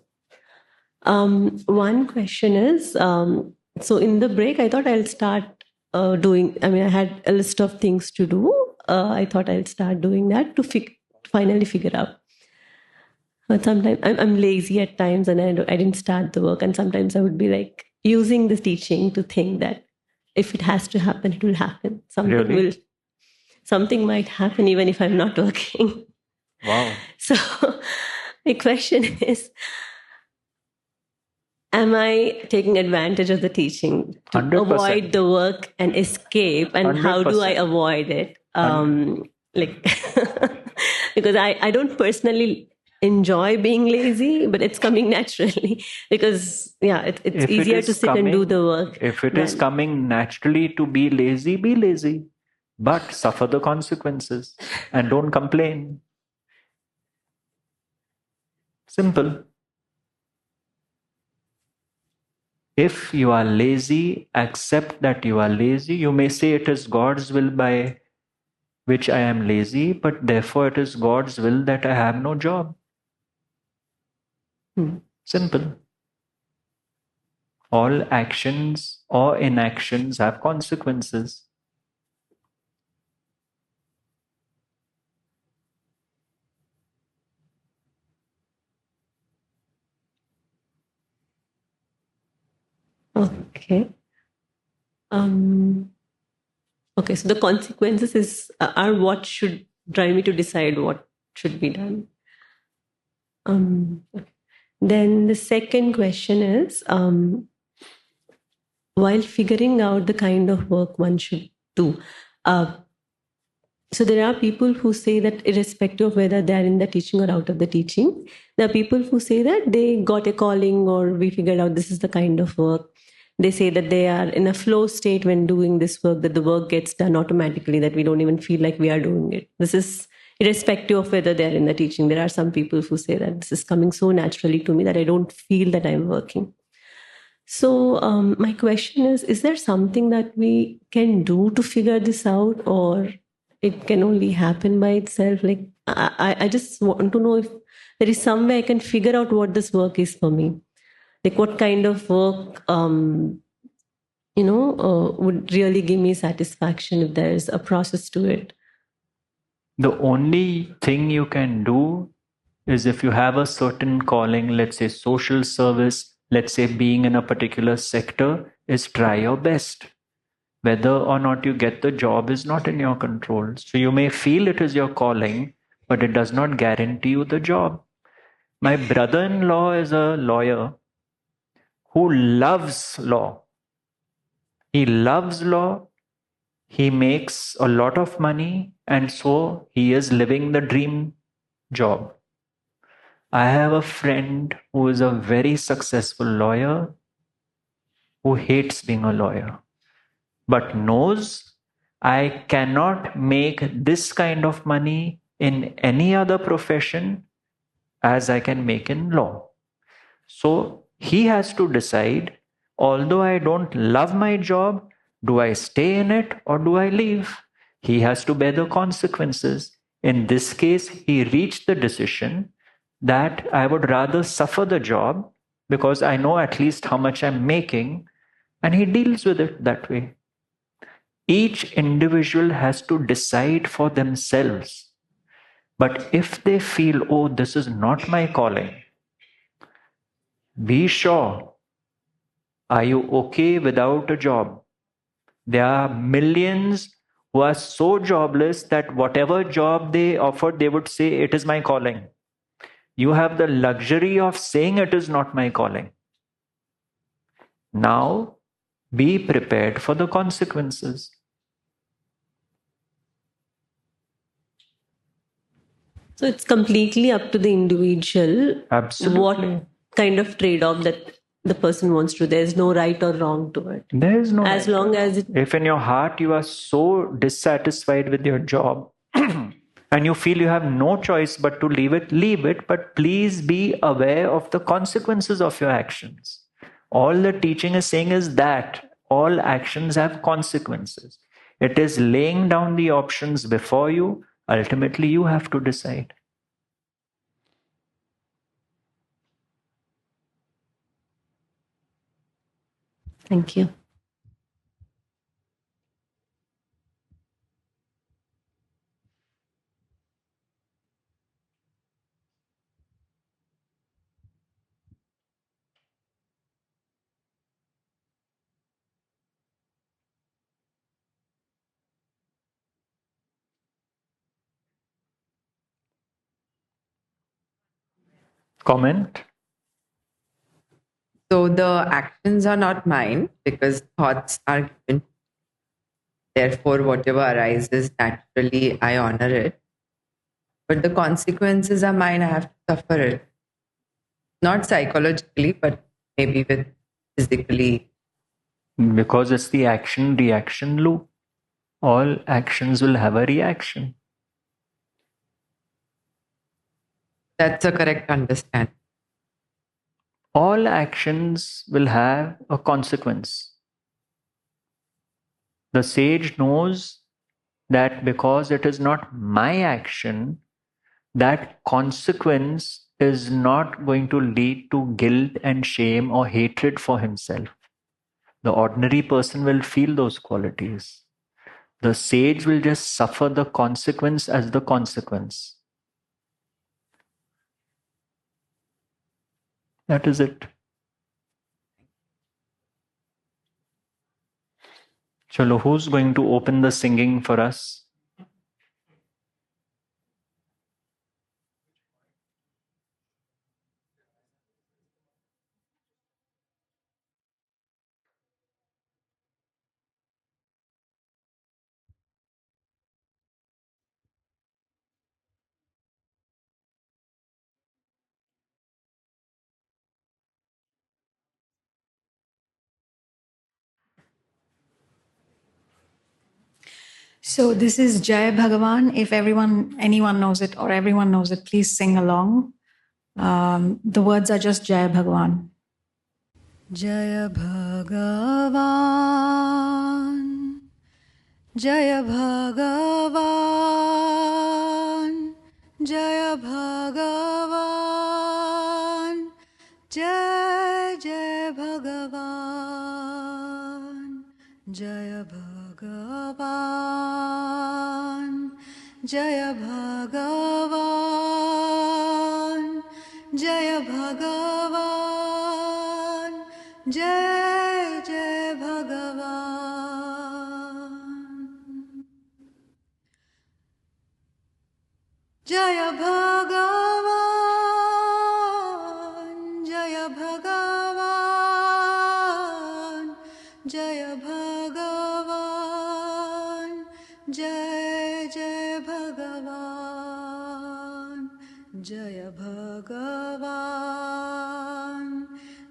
one question is, so in the break, I thought I'll start doing, I had a list of things to do. I thought I'll start doing that to finally figure out. But sometimes I'm lazy at times and I didn't start the work. And sometimes I would be like using the teaching to think that if it has to happen, it will happen. Something might happen even if I'm not working. Wow. So my question is, am I taking advantage of the teaching to 100%. avoid the work and escape? And 100%. How do I avoid it? Because I don't personally enjoy being lazy, but it's coming naturally because it's easier to sit and do the work. If it is coming naturally to be lazy, but suffer the consequences and don't complain. Simple. If you are lazy, accept that you are lazy. You may say it is God's will by which I am lazy, but therefore it is God's will that I have no job. Simple. All actions or inactions have consequences. Okay. Okay, so the consequences are what should drive me to decide what should be done. Okay. Then the second question is, while figuring out the kind of work one should do, so there are people who say that irrespective of whether they are in the teaching or out of the teaching, there are people who say that they got a calling or we figured out this is the kind of work. They say that they are in a flow state when doing this work, that the work gets done automatically, that we don't even feel like we are doing it. This is irrespective of whether they are in the teaching. There are some people who say that this is coming so naturally to me that I don't feel that I'm working. So my question is there something that we can do to figure this out, or it can only happen by itself? Like I just want to know if there is some way I can figure out what this work is for me. Like what kind of work, would really give me satisfaction if there is a process to it. The only thing you can do is if you have a certain calling, let's say social service, let's say being in a particular sector, is try your best. Whether or not you get the job is not in your control. So you may feel it is your calling, but it does not guarantee you the job. My brother-in-law is a lawyer who loves law. He loves law. He makes a lot of money, and so he is living the dream job. I have a friend who is a very successful lawyer who hates being a lawyer, but knows I cannot make this kind of money in any other profession as I can make in law. So he has to decide, although I don't love my job, do I stay in it or do I leave? He has to bear the consequences. In this case, he reached the decision that I would rather suffer the job because I know at least how much I'm making, and he deals with it that way. Each individual has to decide for themselves. But if they feel, oh, this is not my calling, be sure. Are you okay without a job? There are millions who are so jobless that whatever job they offered, they would say, it is my calling. You have the luxury of saying it is not my calling. Now, be prepared for the consequences. So it's completely up to the individual. Absolutely. What kind of trade-off that the person wants to. There's no right or wrong to it. There is no as right. long as if in your heart you are so dissatisfied with your job and you feel you have no choice but to leave it, but please be aware of the consequences of your actions. All the teaching is saying is that all actions have consequences. It is laying down the options before you. Ultimately, you have to decide. Thank you. Comment? So the actions are not mine because thoughts are given. Therefore, whatever arises naturally, I honor it. But the consequences are mine. I have to suffer it. Not psychologically, but maybe with physically. Because it's the action-reaction loop. All actions will have a reaction. That's a correct understanding. All actions will have a consequence. The sage knows that because it is not my action, that consequence is not going to lead to guilt and shame or hatred for himself. The ordinary person will feel those qualities. The sage will just suffer the consequence as the consequence. That is it. Chalo, who's going to open the singing for us? So this is Jai Bhagavan. If anyone knows it or everyone knows it, please sing along. The words are just Jai Bhagavan. Jaya Bhagavan, Jaya Bhagavan, Jaya Bhagavan, Jai Jai Bhagavan, Jaya Bhagavan, Jaya Bhagavan, Jaya Bhagavan, Jai Jai Bhagavan. Jaya Bhagavan, Jaya Bhagavan, Jaya Bhagavan, Jai Jai Bhagavan, Jaya Bhagavan,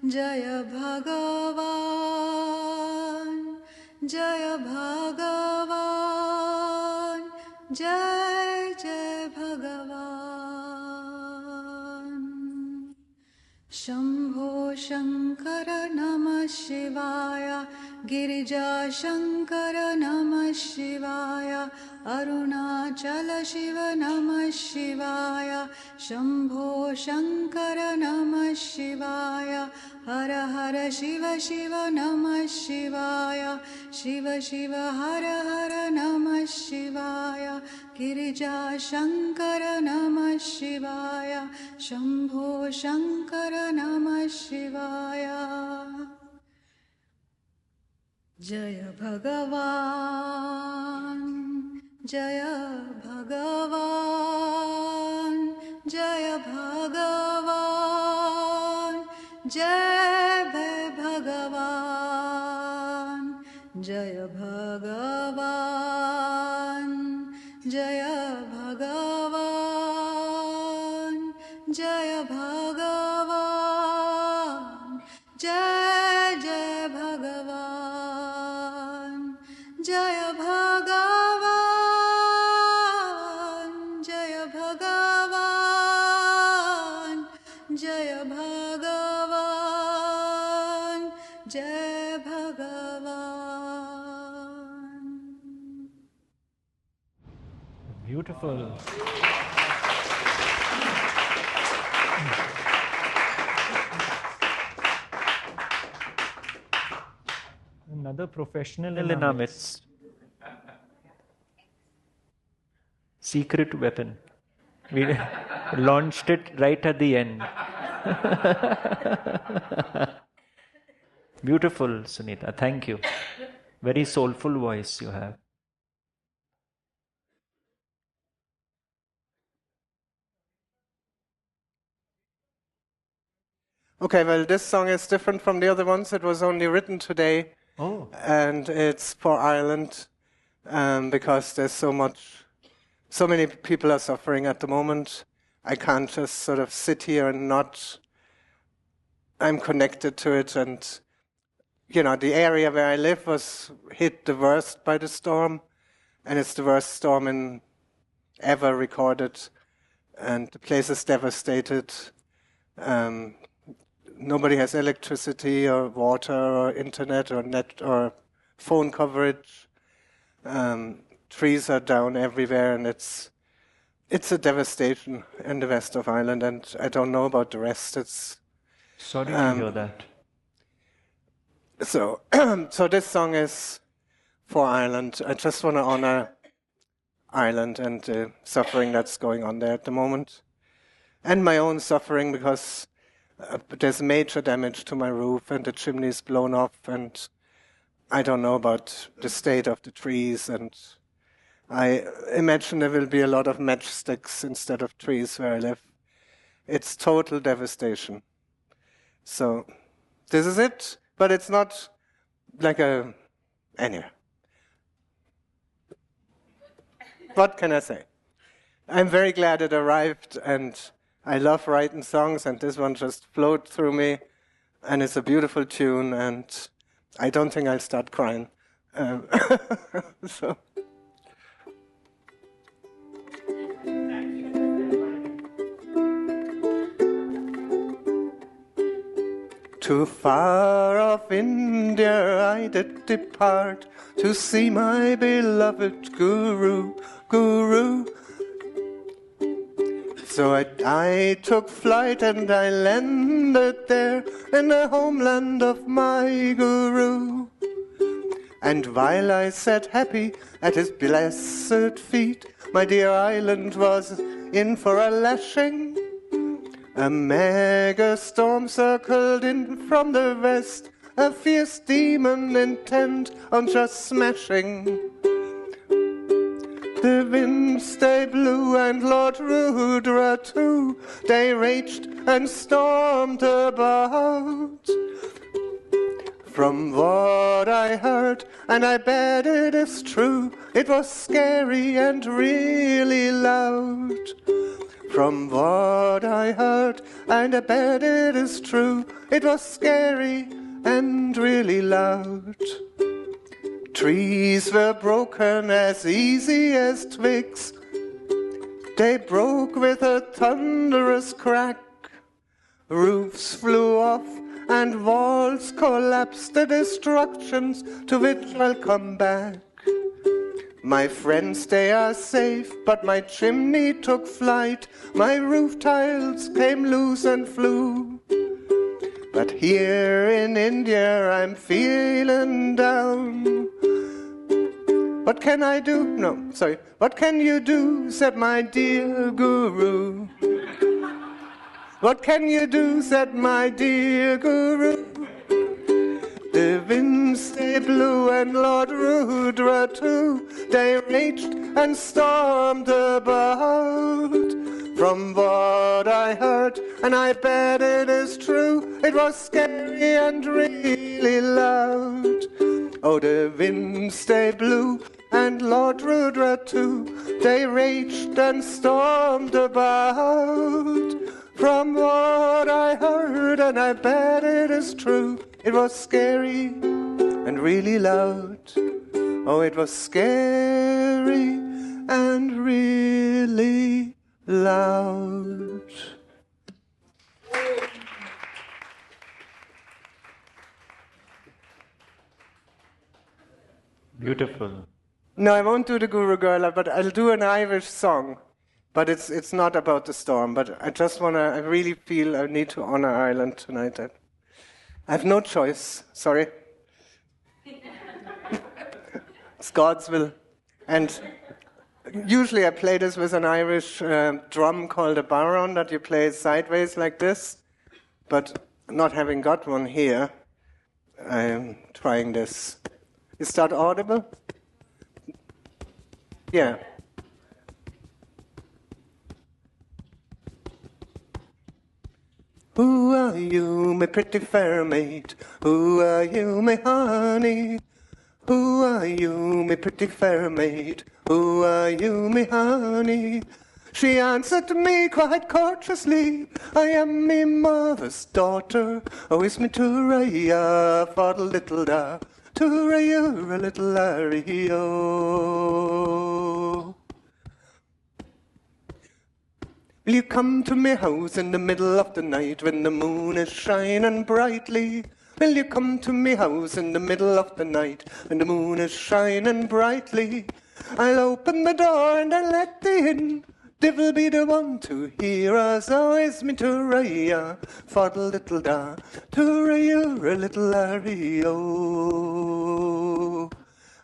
Jaya Bhagavan, Jaya Bhagavan, Jai Jai Bhagavan. Shambho Shankara Namah Shivaya, Girija Shankara Namah Shivaya, Arunachala Shiva Namah Shivaya, Shambho Shankara Namah Shivaya, Hara Hara Shiva Shiva Namah Shivaya, Shiva Shiva Hara Hara Namah Shivaya, Girija Shankara Namah Shivaya, Shambho Shankara Namah Shivaya. Jaya Bhagavan, Jaya Bhagavan, Jaya Bhagavan, Jai Bhagavan, Jaya Bhagavan, Jaya Bhagavan, Jaya Bhagavan, Jai Jai Bhagavan, Jaya Bhagavan, Jaya Bhagavan, Jaya Bhagavan, Jai Bhagavan. Beautiful. Another professional In our midst. Secret weapon. We launched it right at the end. Beautiful, Sunita. Thank you. Very soulful voice you have. Okay, well, this song is different from the other ones. It was only written today. Oh. And it's for Ireland because there's so many people are suffering at the moment. I can't just sort of sit here and I'm connected to it. And, the area where I live was hit the worst by the storm. And it's the worst storm ever recorded. And the place is devastated. Nobody has electricity or water or internet or net or phone coverage. Trees are down everywhere, and it's a devastation in the west of Ireland. And I don't know about the rest. Sorry to hear that. So, so this song is for Ireland. I just want to honor Ireland and the suffering that's going on there at the moment. And my own suffering, because there's major damage to my roof and the chimney's blown off, and I don't know about the state of the trees, and I imagine there will be a lot of matchsticks instead of trees where I live. It's total devastation. So this is it, but it's not like a... Anyway. What can I say? I'm very glad it arrived, and I love writing songs, and this one just flowed through me, and it's a beautiful tune, and I don't think I'll start crying. So. Too far off India I did depart to see my beloved Guru, Guru. So I took flight and I landed there in the homeland of my Guru. And while I sat happy at his blessed feet, my dear island was in for a lashing. A mega storm circled in from the west, a fierce demon intent on just smashing. The winds they blew and Lord Rudra too, they raged and stormed about. From what I heard, and I bet it is true, it was scary and really loud. From what I heard, and I bet it is true, it was scary and really loud. Trees were broken as easy as twigs. They broke with a thunderous crack. Roofs flew off and walls collapsed, the destructions to which I'll come back. My friends, they are safe, but my chimney took flight. My roof tiles came loose and flew. But here in India I'm feeling down. What can I do? No, sorry. What can you do, said my dear Guru. What can you do, said my dear Guru. The winds they blew and Lord Rudra too, they raged and stormed about. From what I heard, and I bet it is true, it was scary and really loud. Oh, the winds they blew and Lord Rudra too, they raged and stormed about. From what I heard, and I bet it is true, it was scary and really loud. Oh, it was scary and really loud. Beautiful. No, I won't do the Guru Girl, but I'll do an Irish song. But it's not about the storm. But I just I really feel I need to honor Ireland tonight. I have no choice. Sorry. It's God's will. And usually I play this with an Irish drum called a barron that you play sideways like this. But not having got one here, I'm trying this. Is that audible? Yeah. Who are you, my pretty fair maid? Who are you, my honey? Who are you, my pretty fair maid? Who are you, my honey? She answered me quite courteously, I am me mother's daughter. Oh, is me Turaya, for the little da, Turaya, a little Lario. Will you come to me house in the middle of the night when the moon is shining brightly? Will you come to me house in the middle of the night when the moon is shining brightly? I'll open the door and I'll let thee in. Devil be the one to hear us, always me to raya, faddle little da, to raya, a little ario.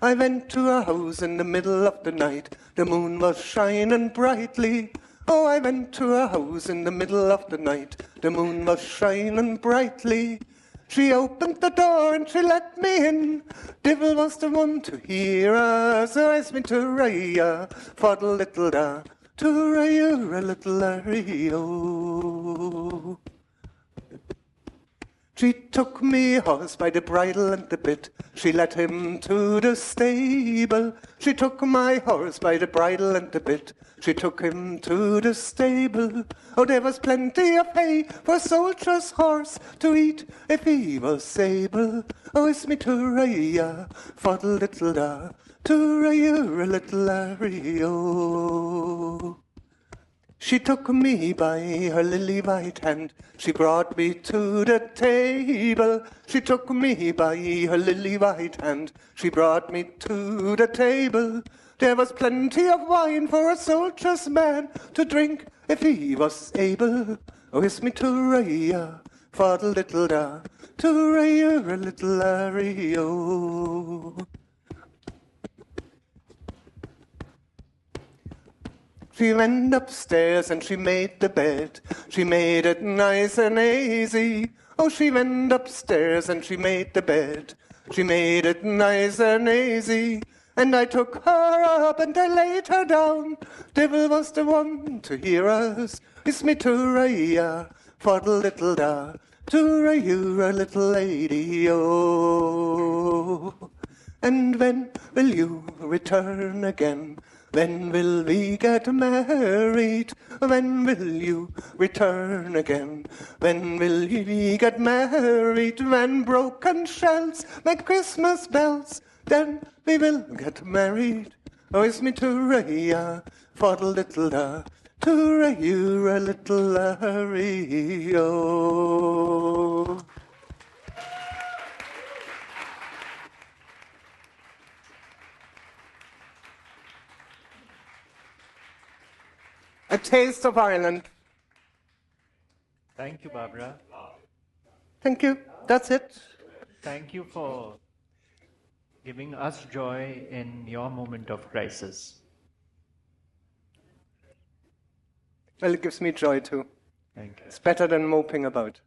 I went to a house in the middle of the night, the moon was shining brightly. Oh, I went to a house in the middle of the night, the moon was shining brightly. She opened the door and she let me in. Devil was the one to hear us, so asked me to raya, faddle little da, to raya, a little ario. She took me horse by the bridle and the bit, she led him to the stable. She took my horse by the bridle and the bit, she took him to the stable. Oh, there was plenty of hay for a soldier's horse to eat if he was able. Oh, it's me to raya, for the little da, to raya, a little ario. She took me by her lily white hand, she brought me to the table. She took me by her lily white hand, she brought me to the table. There was plenty of wine for a soldier's man to drink if he was able. Oh, it's me to raya, for the little da, to raya, a little ario. She went upstairs and she made the bed. She made it nice and easy. Oh, she went upstairs and she made the bed. She made it nice and easy. And I took her up and I laid her down. Devil was the one to hear us. It's me to raya, for the little da, to raya, a little lady, oh. And when will you return again? When will we get married? When will you return again? When will we get married? When broken shells make Christmas bells, then we will get married. Oh, it's me to raya, for the little da, to raya, a little ario. A taste of Ireland. Thank you, Barbara. Thank you. That's it. Thank you for giving us joy in your moment of crisis. Well, it gives me joy too. Thank you. It's better than moping about.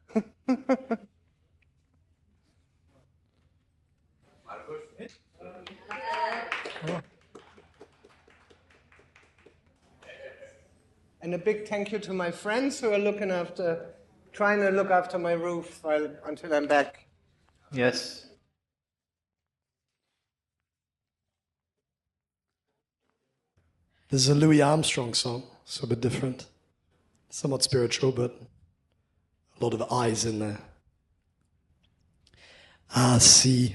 And a big thank you to my friends who are trying to look after my roof until I'm back. Yes. This is a Louis Armstrong song, so a bit different. Somewhat spiritual, but a lot of eyes in there. I see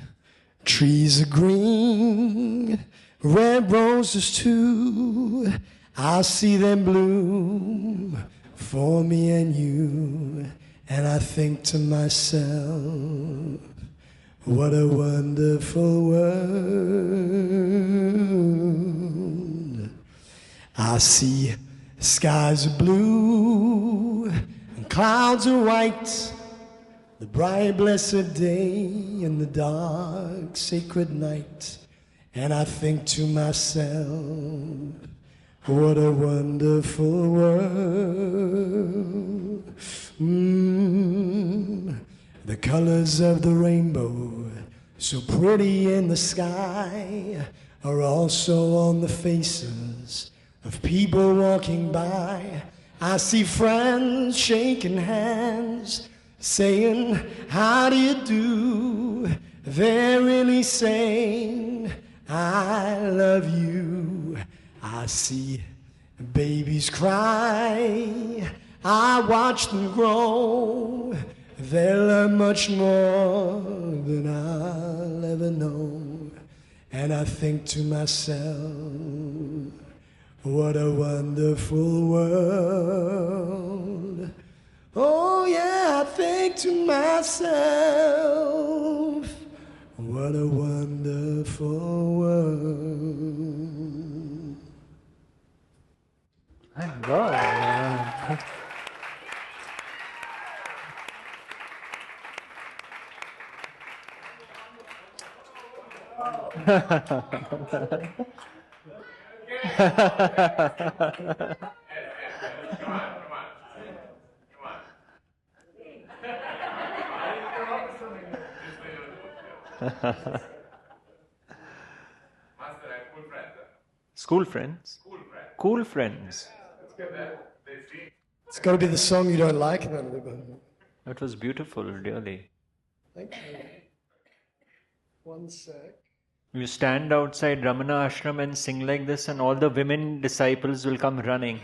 trees are green, red roses too. I see them bloom for me and you. And I think to myself, what a wonderful world. I see skies are blue and clouds are white, the bright blessed day and the dark sacred night. And I think to myself, what a wonderful world. The colors of the rainbow, so pretty in the sky, are also on the faces of people walking by. I see friends shaking hands, saying, how do you do? They're really saying, I love you. I see babies cry, I watch them grow. They'll learn much more than I'll ever know. And I think to myself, what a wonderful world. Oh yeah, I think to myself, what a wonderful world. My God. School friends? Cool friends. It's got to be the song you don't like. It was beautiful, really. Thank you. One sec. You stand outside Ramana ashram and sing like this, and all the women disciples will come running.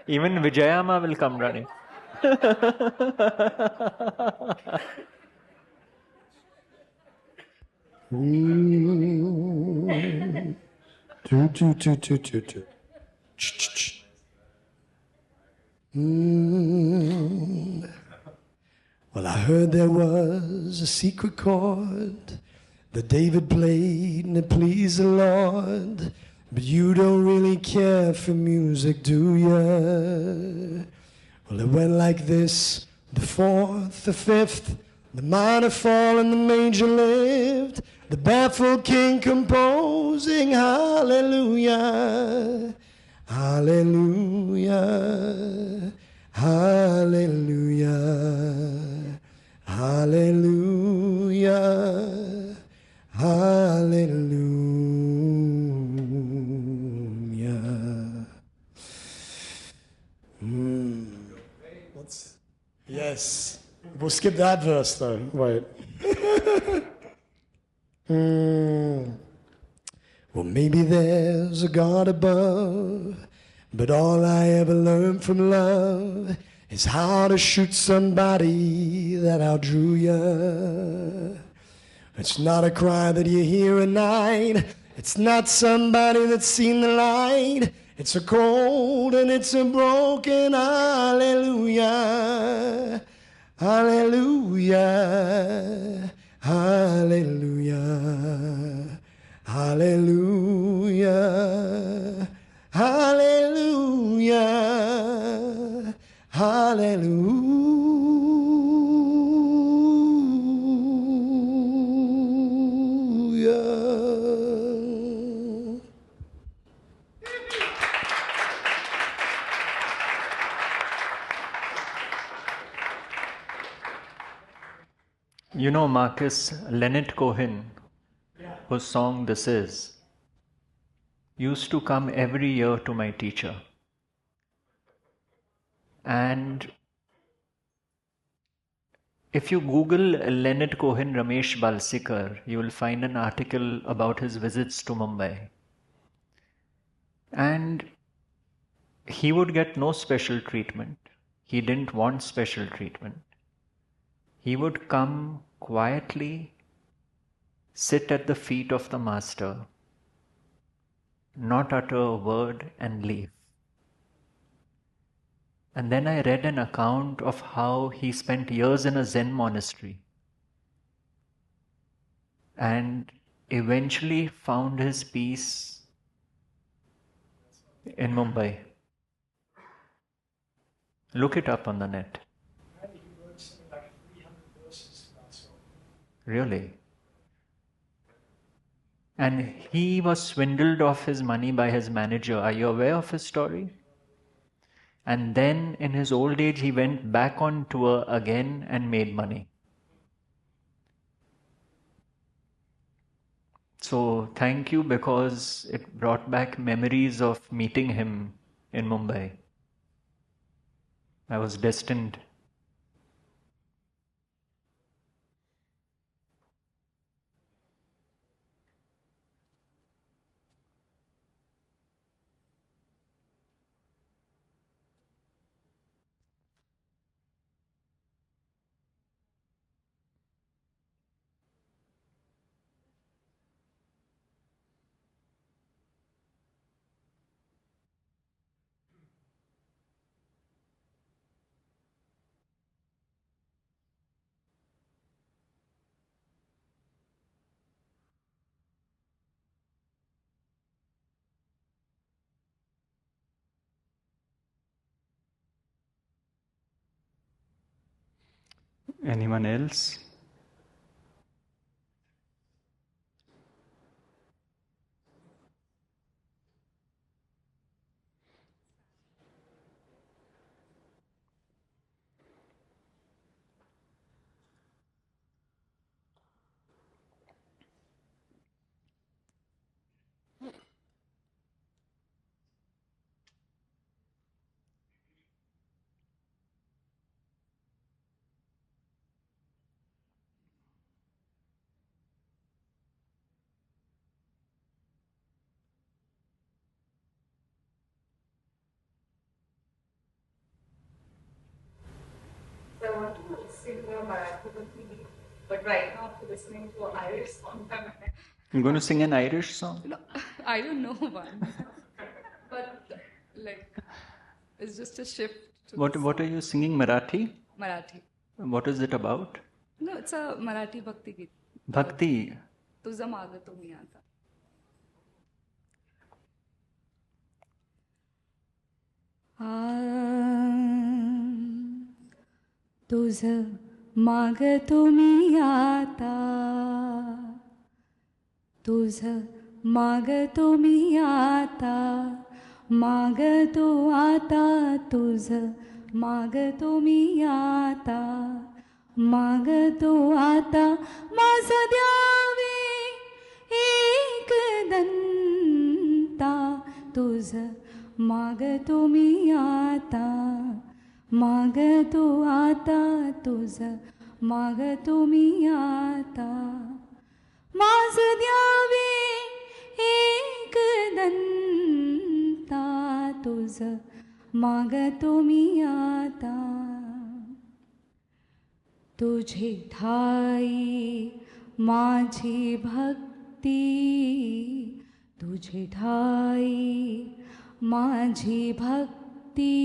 Even Vijayama will come running. Two. Well, I heard there was a secret chord that David played and it pleased the Lord. But you don't really care for music, do ya? Well, it went like this: the fourth, the fifth, the minor fall and the major lift. The baffled king composing hallelujah, hallelujah, hallelujah, hallelujah, hallelujah. Yes. We'll skip that verse though. Wait. Well, maybe there's a God above, but all I ever learned from love is how to shoot somebody that outdrew you. It's not a cry that you hear at night. It's not somebody that's seen the light. It's a cold and it's a broken hallelujah. Hallelujah. Hallelujah. Hallelujah. Hallelujah. Hallelujah. You know, Marcus, Leonard Cohen, whose song this is, used to come every year to my teacher. And if you Google Leonard Cohen Ramesh Balsikar, you will find an article about his visits to Mumbai. And he would get no special treatment. He didn't want special treatment. He would come quietly, sit at the feet of the master, not utter a word, and leave. And then I read an account of how he spent years in a Zen monastery and eventually found his peace in Mumbai. Look it up on the net. Really. And he was swindled of his money by his manager. Are you aware of his story? And then in his old age, he went back on tour again and made money. So thank you, because it brought back memories of meeting him in Mumbai. I was destined. Anyone else? So I want to sing a Marathi bhakti, but right now after listening to an Irish song, I'm going to sing an Irish song? no, I don't know one, but like it's just a shift to What are you singing? Marathi? Marathi. What is it about? No, it's a Marathi bhakti gita. Bhakti. तुझं मागं तो मी आता. तुझं मागं तो मी आता, तुझं मागं तो मी आता, मागं तो आता, तुझं मागं तो मी आता, मागं तो आता, माझं द्यावे एक दंता, तुझं मागं तो मी आता, मागं तो आता, तुझं मागं तो मी आता, माझं द्यावे एक दंता, तुझं मागं तो मी आता. तुझी ठाई माझी भक्ती, तुझी ठाई माझी भक्ती,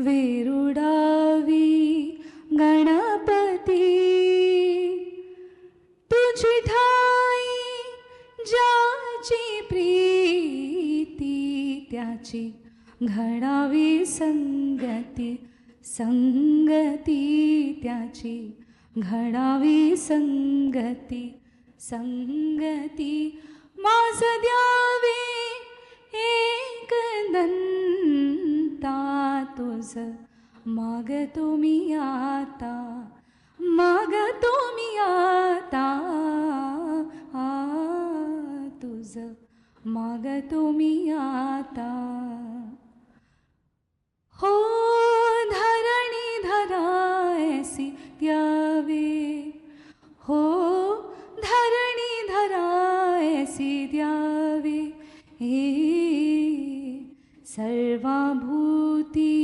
विरुडावी गणपती, तुझी ठाई ज्याची प्रीती, त्याची घडावी संगती, संगती त्याची घडावी संगती, संगती, माझं द्यावे एक दंता, तुझं मागं तो मी आता, मागं तो मी आता, तुझं मागं तो मी आता. हो धरणी धरायसी द्यावे, हो धरणी धरायसी द्यावे, सर्वाभूती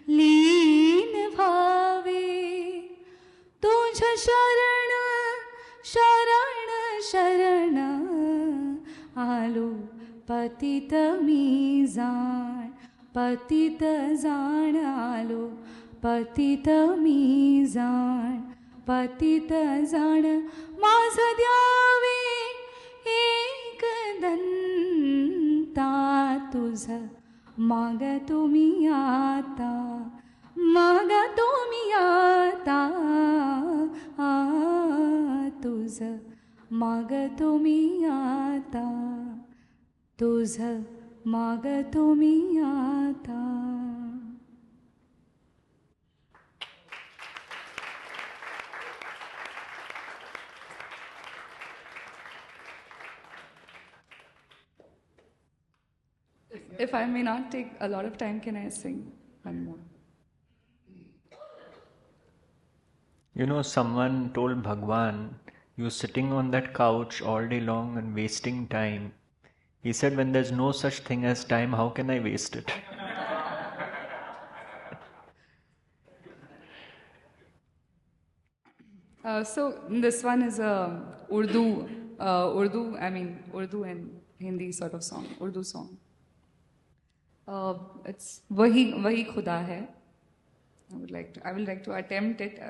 लीन व्हावे, तुझ शरण शरण शरण आलो, पतित मी जाण, पतित जाण आलो, पतित मी जाण, पतित जाण, माझं द्यावे एक दंता, तुझं मागं तो मी आता, मागं तो मी आता, तुझं मागं तो मी आता, तुझं मागं तो मी आता. If I may not take a lot of time, can I sing one more? You know, someone told Bhagavan, you're sitting on that couch all day long and wasting time. He said, when there's no such thing as time, how can I waste it? So this one is a Urdu and Hindi sort of song, Urdu song. It's Wahi Khuda Hai. I would like to attempt it.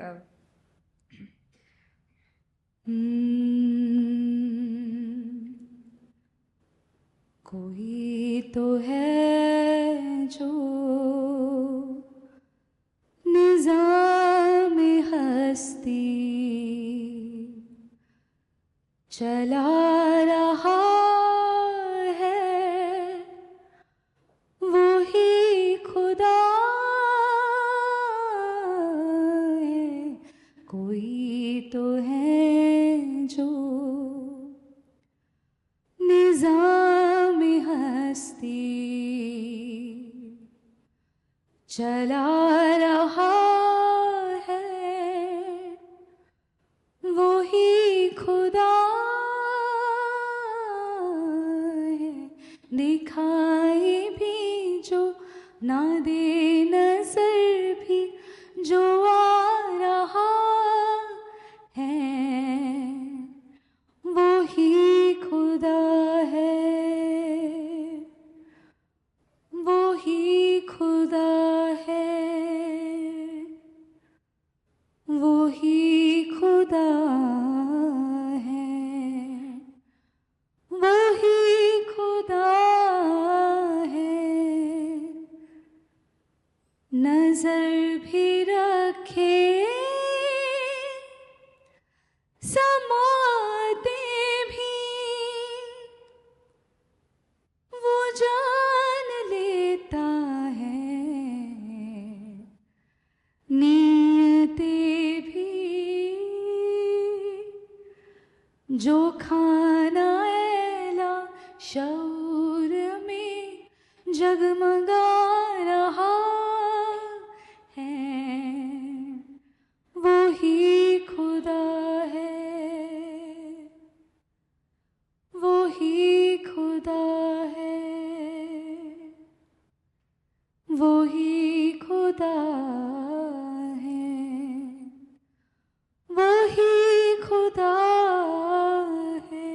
कोई तो है जो निज़ाम हर चला रहा है वो ही खुदा है, कोई तो है जो निजाम हस्ती चला रहा है वो ही खुदा है, दिखाई भी जो ना दे नजर भी जो आ रहा है वो ही खुदा है, वो ही खुदा है, वो ही खुदा है, वो ही खुदा है, नजर भी रखे समाते भी वो जान लेता है, नियते भी जो खाना एला शौर में जगमगा रहा है वो ही खुदा है, वो ही खुदा है, वो ही खुदा है, वो ही खुदा है.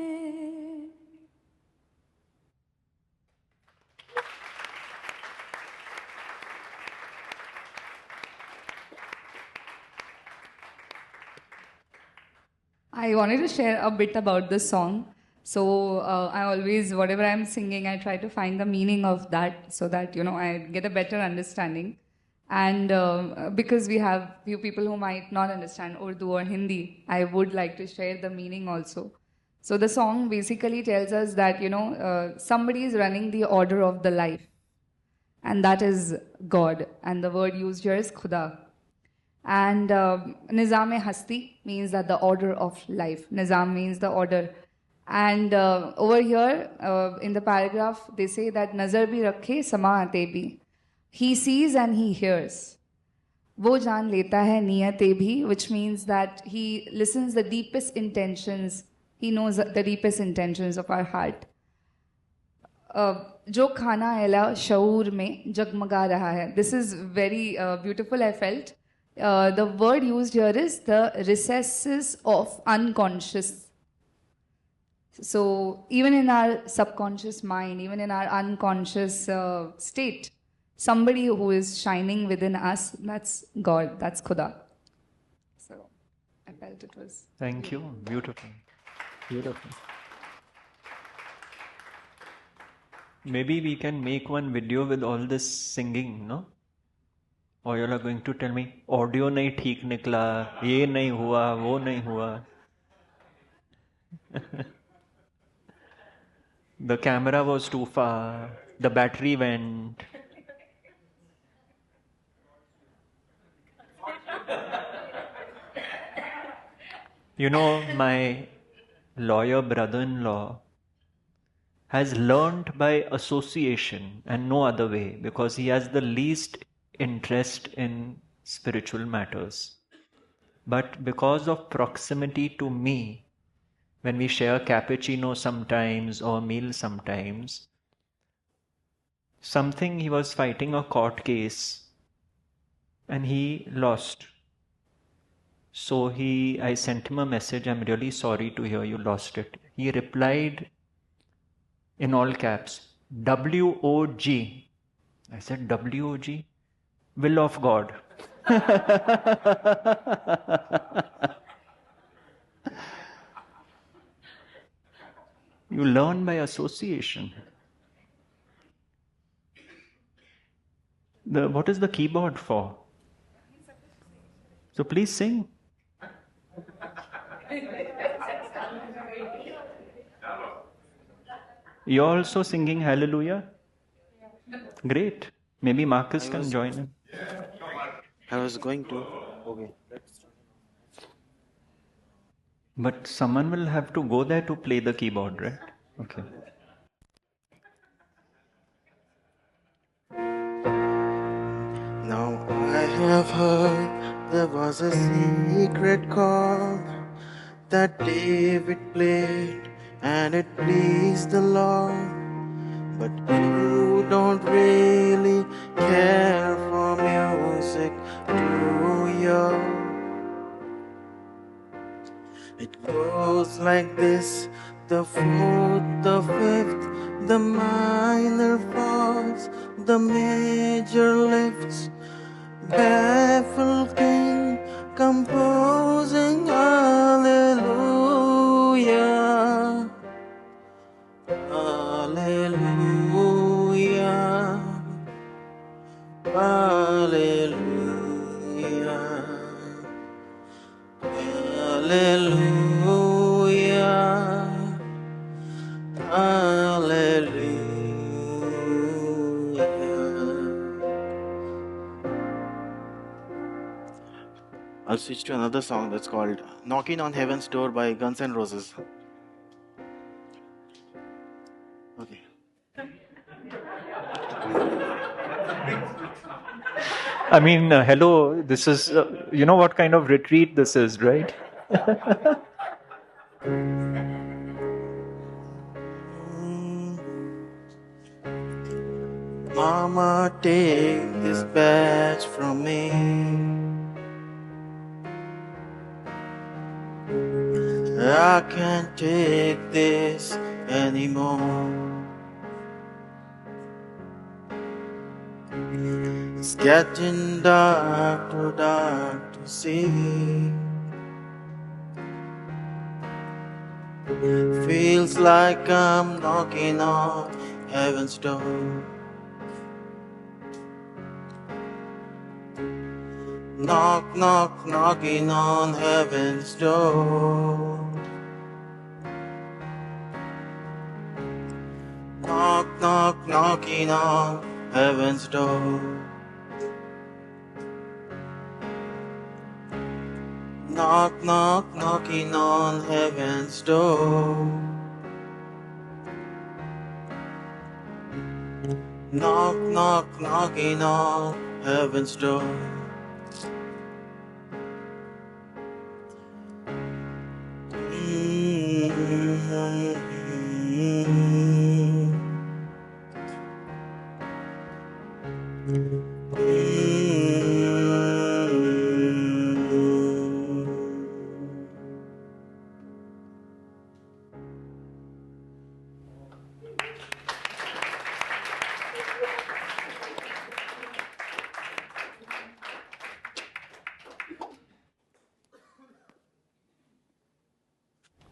I wanted to share a bit about this song. So I always, whatever I'm singing, I try to find the meaning of that so that, I get a better understanding. And because we have few people who might not understand Urdu or Hindi, I would like to share the meaning also. So the song basically tells us that, somebody is running the order of the life. And that is God. And the word used here is Khuda. And Nizam-e-Hasti means that the order of life. Nizam means the order. And over here, in the paragraph, they say that Nazar bhi rakhe, sama-ate bhi. He sees and he hears. Wo jaan leta hai niyate bhi, which means that he listens the deepest intentions. He knows the deepest intentions of our heart. जो खाना एला शऊर में जगमगा रहा है. This is very beautiful, I felt. The word used here is the recesses of unconscious. So even in our subconscious mind, even in our unconscious state, somebody who is shining within us, that's God, that's Khuda. So I felt it was... Thank you. Beautiful. Beautiful. Maybe we can make one video with all this singing, no? Or you are going to tell me, audio nahi theek nikla, ye nahi hua, wo nahi hua. The camera was too far, the battery went. You know, my lawyer brother-in-law has learned by association and no other way, because he has the least interest in spiritual matters. But because of proximity to me, when we share cappuccino sometimes or meal sometimes, something, he was fighting a court case and he lost. So I sent him a message, I'm really sorry to hear you lost it. He replied in all caps, W-O-G. I said, W-O-G? Will of God. You learn by association. What is the keyboard for? So please sing. You're also singing Hallelujah? Great. Maybe Marcus can join in. I was going to. Okay. But someone will have to go there to play the keyboard, right? Okay. Now I have heard there was a secret chord that David played and it pleased the Lord. But you don't really care for music, do you? It goes like this: the fourth, the fifth, the minor falls, the major lifts. Baffled king composing hallelujah, hallelujah, hallelujah, hallelujah, hallelujah. I'll switch to another song that's called Knocking on Heaven's Door by Guns N' Roses. Okay. I mean, hello, this is, you know what kind of retreat this is, right? Mama, take this badge from me. I can't take this anymore. It's getting dark, too dark to see. Feels like I'm knocking on heaven's door. Knock, knock, knocking on heaven's door. Knock, knock, knocking on heaven's door. Knock, knock, knocking on heaven's door. Knock, knock, knocking on heaven's door.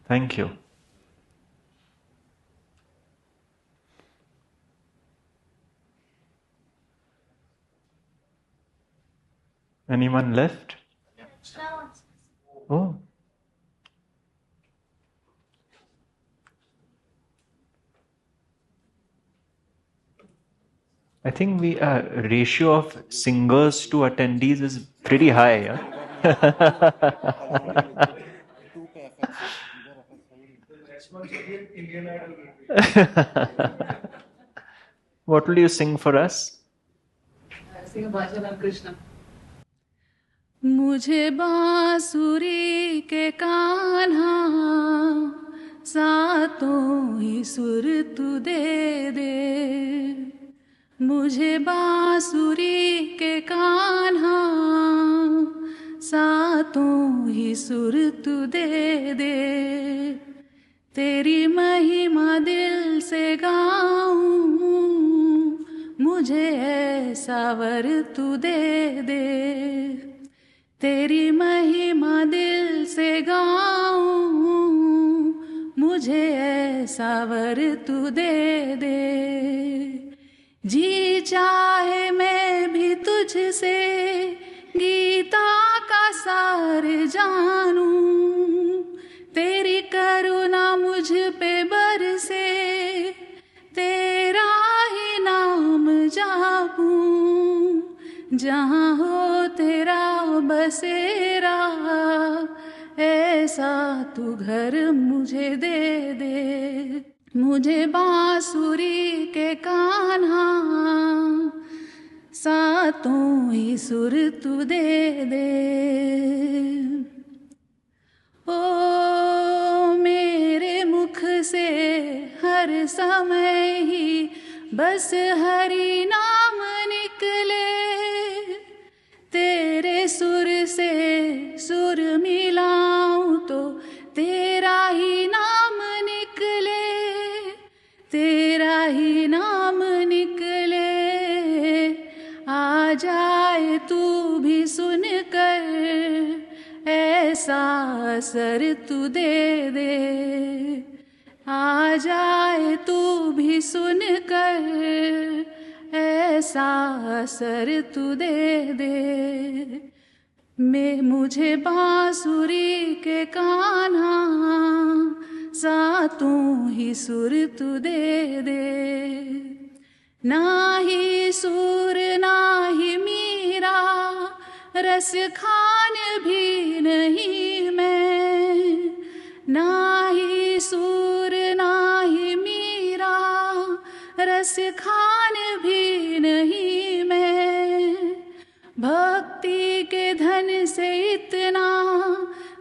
Thank you. Anyone left? Oh. I think we ratio of singers to attendees is pretty high. What will you sing for us? Sing a bhajan of Krishna. मुझे बांसुरी के कान्हा सातों ही सुर तू दे दे. मुझे बांसुरी के कान्हा सातों ही सुर तू दे दे. तेरी महिमा दिल से गाऊं, मुझे ऐसा वर तू दे दे. तेरी महिमा दिल से गाऊं, मुझे ऐसा वर तू दे दे. जी चाहे मैं भी तुझसे गीता का सार जानूं. तेरी करुणा मुझ पे बरसे, जहाँ हो तेरा बसेरा, ऐसा तू घर मुझे दे दे। मुझे बांसुरी के कान्हा, सातों ही सुर तू दे दे। ओ मेरे मुख से हर समय ही बस हरि नाम निकले, तेरे सुर से सुर मिलाऊं तो तेरा ही नाम निकले, तेरा ही नाम निकले। आ जाए तू भी सुन कर, ऐसा असर तू दे दे। आ जाए तू भी सुन कर, ऐसा असर तू दे दे। मुझे बांसुरी के कान्हा, सातों ही सुर तू दे दे। ना ही सुर ना ही मीरा, रस खान भी नहीं मैं। ना ही सुर ना ही मीरा, रस खान भी नहीं मैं। भक्ति के धन से इतना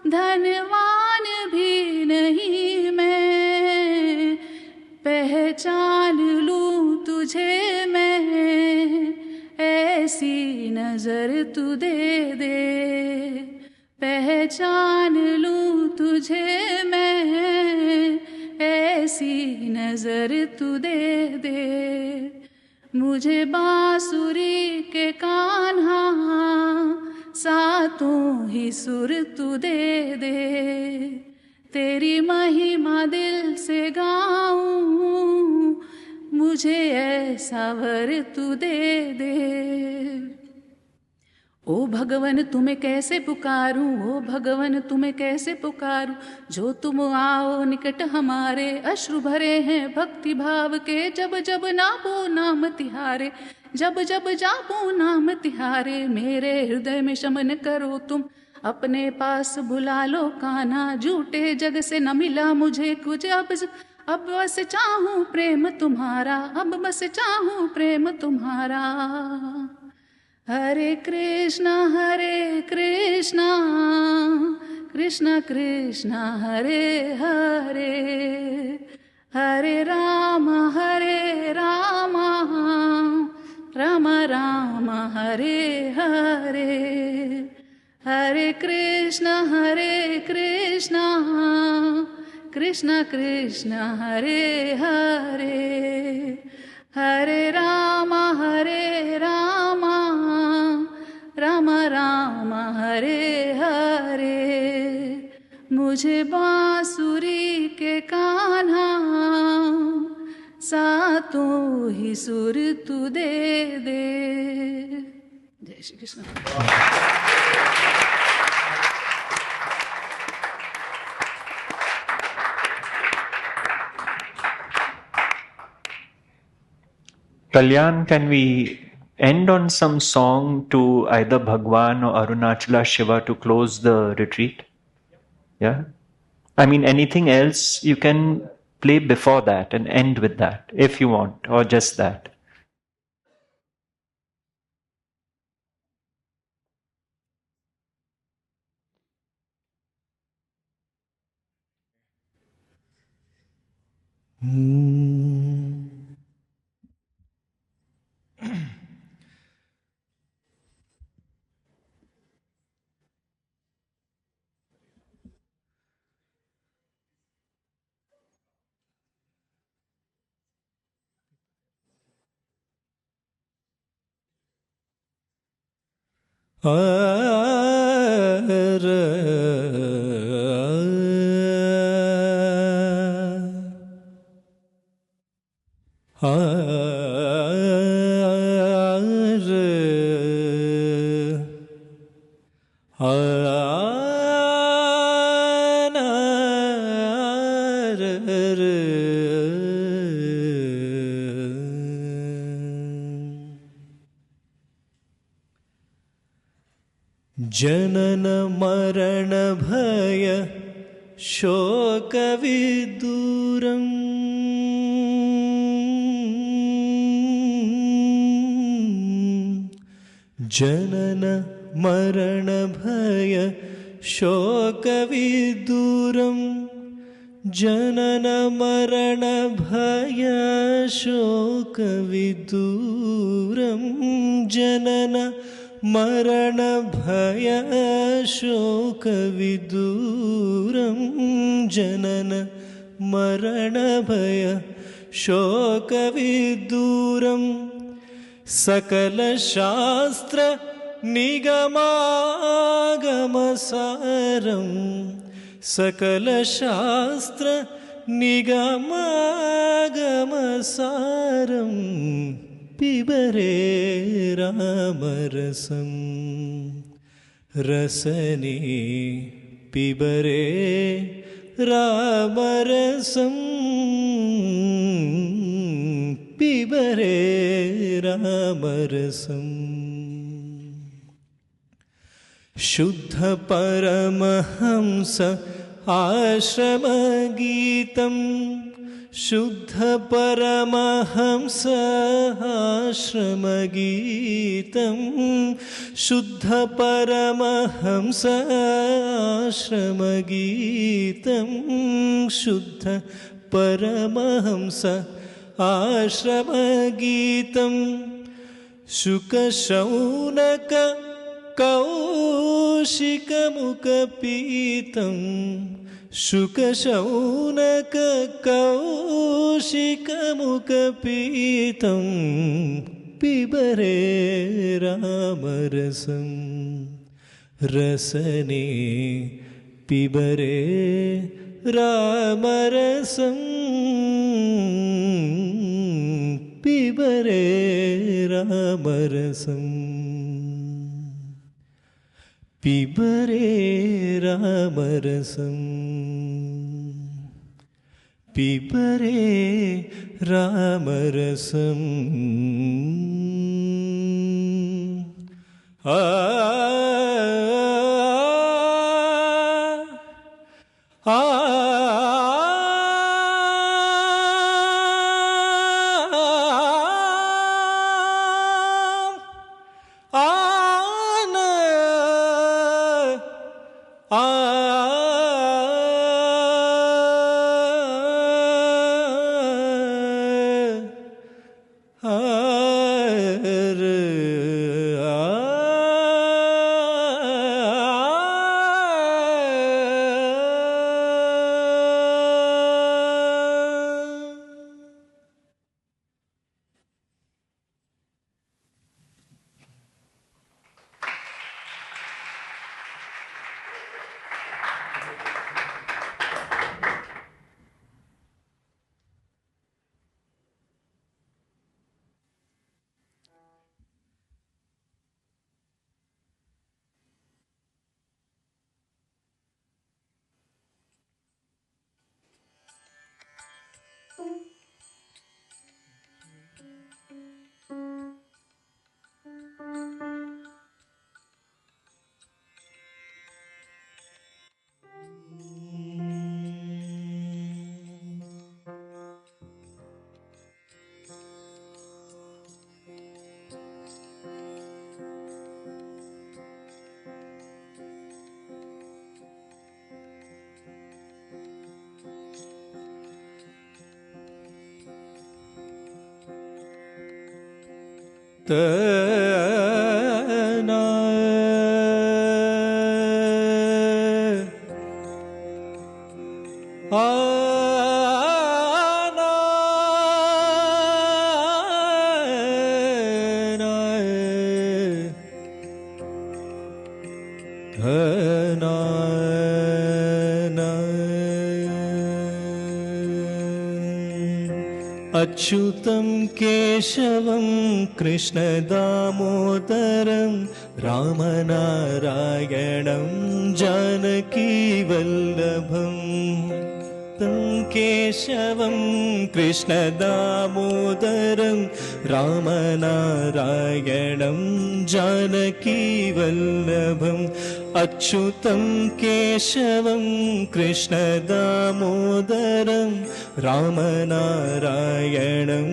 धनवान भी नहीं मैं। पहचान लूं तुझे मैं, ऐसी नजर तू दे दे। पहचान लूं तुझे मैं, ऐसी नजर तू दे दे। मुझे बांसुरी के कान्हा, सातों ही सुर तू दे दे। तेरी महिमा दिल से गाऊं, मुझे ऐसा वर तू दे दे। ओ भगवन तुम्हें कैसे पुकारूं, ओ भगवन तुम्हें कैसे पुकारूं। जो तुम आओ निकट हमारे, अश्रु भरे हैं भक्ति भाव के। जब जब नामो नाम तिहारे, जब जब जापो नाम तिहारे। मेरे हृदय में शमन करो तुम, अपने पास बुला लो कान्हा। झूठे जग से न मिला मुझे कुछ, अब बस चाहूं प्रेम तुम्हारा, अब बस चाहूं प्रेम तुम्हारा। हरे कृष्णा कृष्णा कृष्णा हरे हरे, हरे राम राम राम हरे हरे। हरे कृष्णा कृष्णा कृष्णा हरे हरे, हरे राम राम राम हरे हरे। मुझे बांसुरी के कान्हा, सातों ही सुर तू दे दे। जय Shri Krishna. Kalyan, can we end on some song to either Bhagavan or Arunachala Shiva to close the retreat? Yeah? I mean, anything else you can play before that and end with that if you want, or just that. जनन मरण भय शोक विदूरम् जनन मरण भय शोक विदूरम् जनन मरण भय शोक विदूरम् जनन मरण भय शोक विदूरम् जनन मरण भय शोक विदूरम् सकल शास्त्र निगमागमसारम् सकल शास्त्र निगमागमसारम् पिबरे रामरसम् रसने पिबरे रामरसम् पिबरे रामरसम् शुद्ध परमहंस आश्रमगीतम् शुद्ध परमहंस आश्रमगीतम् शुद्ध परमहंस आश्रमगीतम् शुद्ध परमहंस आश्रमगीतम् शुकशौनक कौशिकमुखपीतम् शुकशौनक कौशिकमुखपीतम् पिबरे रामरसम् रसने पिबरे रामरसम् पिबरे रामरसम् पिबरे रामरसम् पिबरे रामरसम् अच्युतं केशवं कृष्णदामोदरं रामनारायणं जानकीवल्लभम् अच्युतं केशवं कृष्णदामोदरं रामनारायणं जानकीवल्लभम् अच्युतं केशवं कृष्णदामोदरं रामनारायणं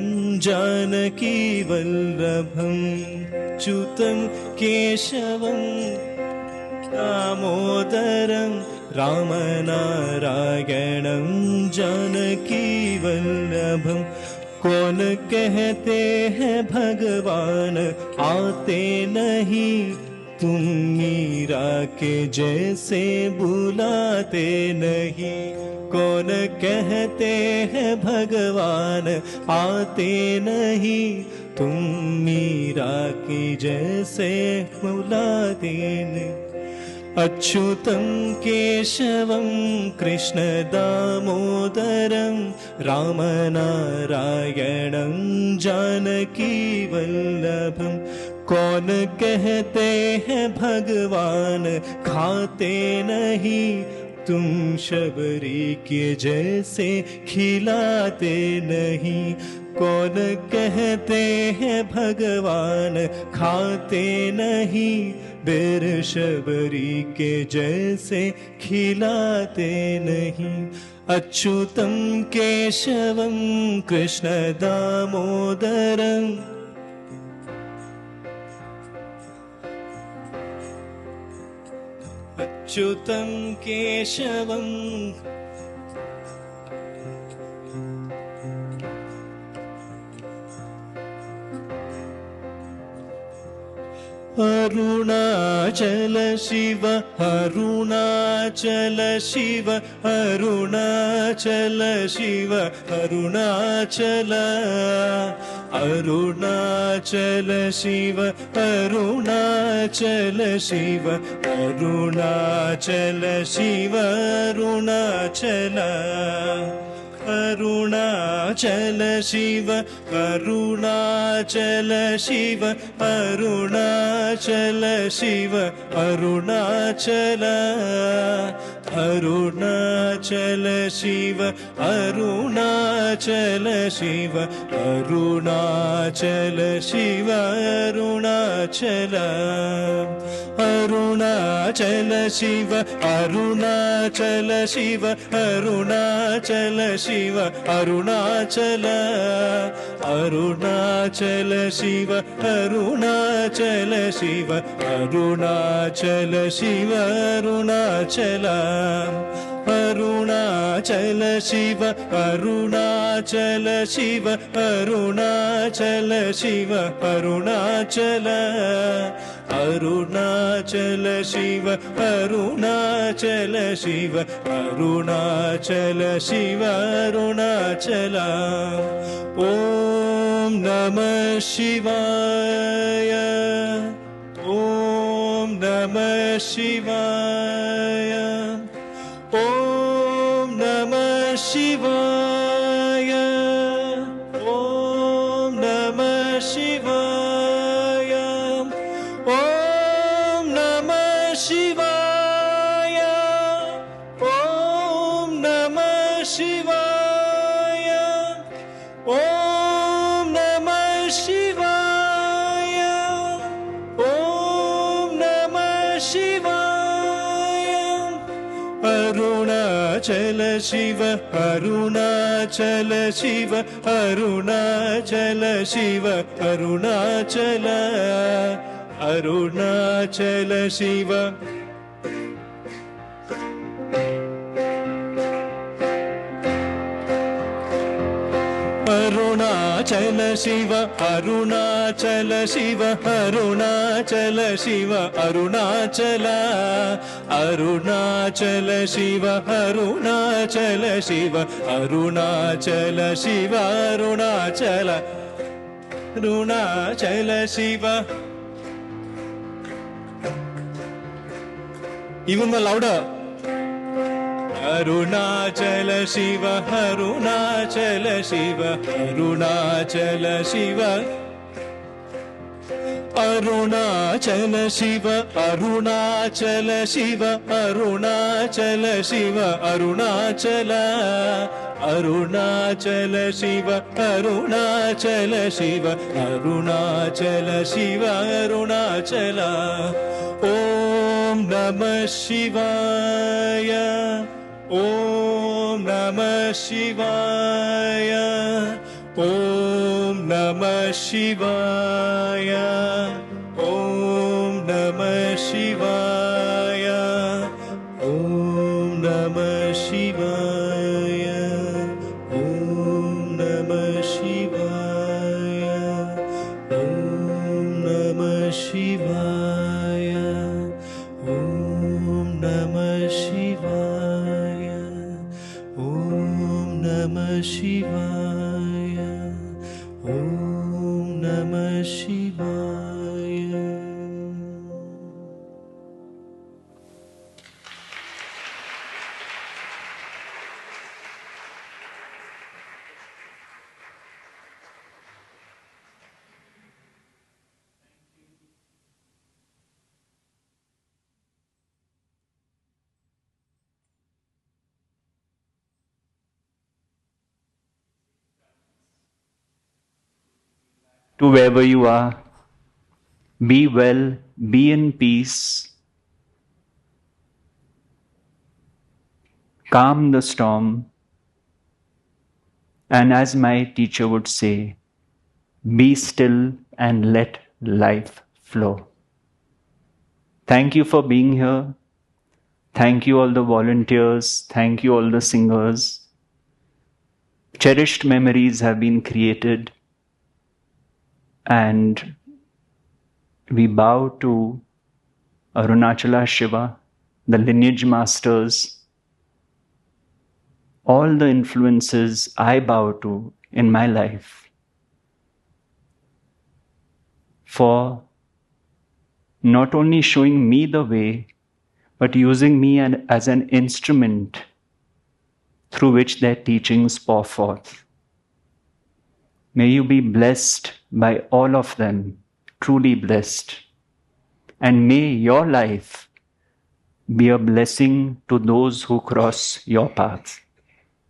जानकीवल्लभम् अच्युतं केशवं दामोदरं रामनारायणं जानकीवल्लभम् कौन कहते हैं भगवान आते नहीं, तुम मीरा के जैसे बुलाते नहीं। कौन कहते हैं भगवान आते नहीं, तुम मीरा की जैसे बुलाते नहीं। अच्युतं केशवं कृष्णदामोदरं रामनारायणं जानकीवल्लभम् कौन कहते हैं भगवान खाते नहीं, तुम शबरी के जैसे खिलाते नहीं। कौन कहते हैं भगवान खाते नहीं, बेर शबरी के जैसे खिलाते नहीं। अच्युतं केशवं कृष्ण दामोदरं अच्युतं केशवं अरुणाचल शिव अरुणाचल शिव अरुणाचल शिव अरुणाचल अरुणाचल शिव अरुणाचल शिव अरुणाचल शिव अरुणाचल अरुणाचल शिव अरुणाचल शिव अरुणाचल शिव अरुणाचल अरुणाचल शिव अरुणाचल शिव अरुणाचल शिव अरुणाचल अरुणाचल शिव अरुणाचल शिव अरुणाचल शिव अरुणाचल अरुणाचल शिव अरुणाचल शिव अरुणाचल शिव अरुणाचल अरुणाचल शिव अरुणाचल शिव अरुणाचल शिव अरुणाचल अरुणाचल शिव अरुणाचल शिव अरुणाचल शिव अरुणाचल ॐ नमः शिवाय ॐ नमः शिवाय ॐ नमः शिवाय ॐ नमः शिवाय ॐ नमः शिवाय ॐ नमः शिवाय ॐ नमः शिवाय ॐ नमः शिवाय Arunachal Shiv Arunachal Shiv Arunachal Shiv Arunachal Arunachal Shiv Arunachal Shiv Arunachal Shiv Arunachal Shiv Arunachal Arunachal Shiv Arunachal Shiv Arunachal Shiv Arunachal Arunachal Shiv even more louder Arunachal Shiv Arunachal Shiv Arunachal Shiv Arunachala Shiva, Arunachala Shiva, Arunachala Shiva, Arunachala, Arunachala Shiva, Arunachala Shiva, Arunachala Shiva, Arunachala. Om Namah Shivaya, Om Namah Shivaya, Om Namah Shivaya, Om Namah Shivaya, Om Namah Shivaya, Om Namah Shivaya, Om Namah Shivaya, Om Namah Shivaya, Om Namah Shivaya, Om Namah Shivaya. To wherever you are, be well, be in peace, calm the storm, and as my teacher would say, be still and let life flow. Thank you for being here. Thank you all the volunteers. Thank you all the singers. Cherished memories have been created, and we bow to Arunachala Shiva, the lineage masters, all the influences I bow to in my life, for not only showing me the way, but using me as an instrument through which their teachings pour forth. May you be blessed by all of them, truly blessed. And may your life be a blessing to those who cross your path.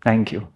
Thank you.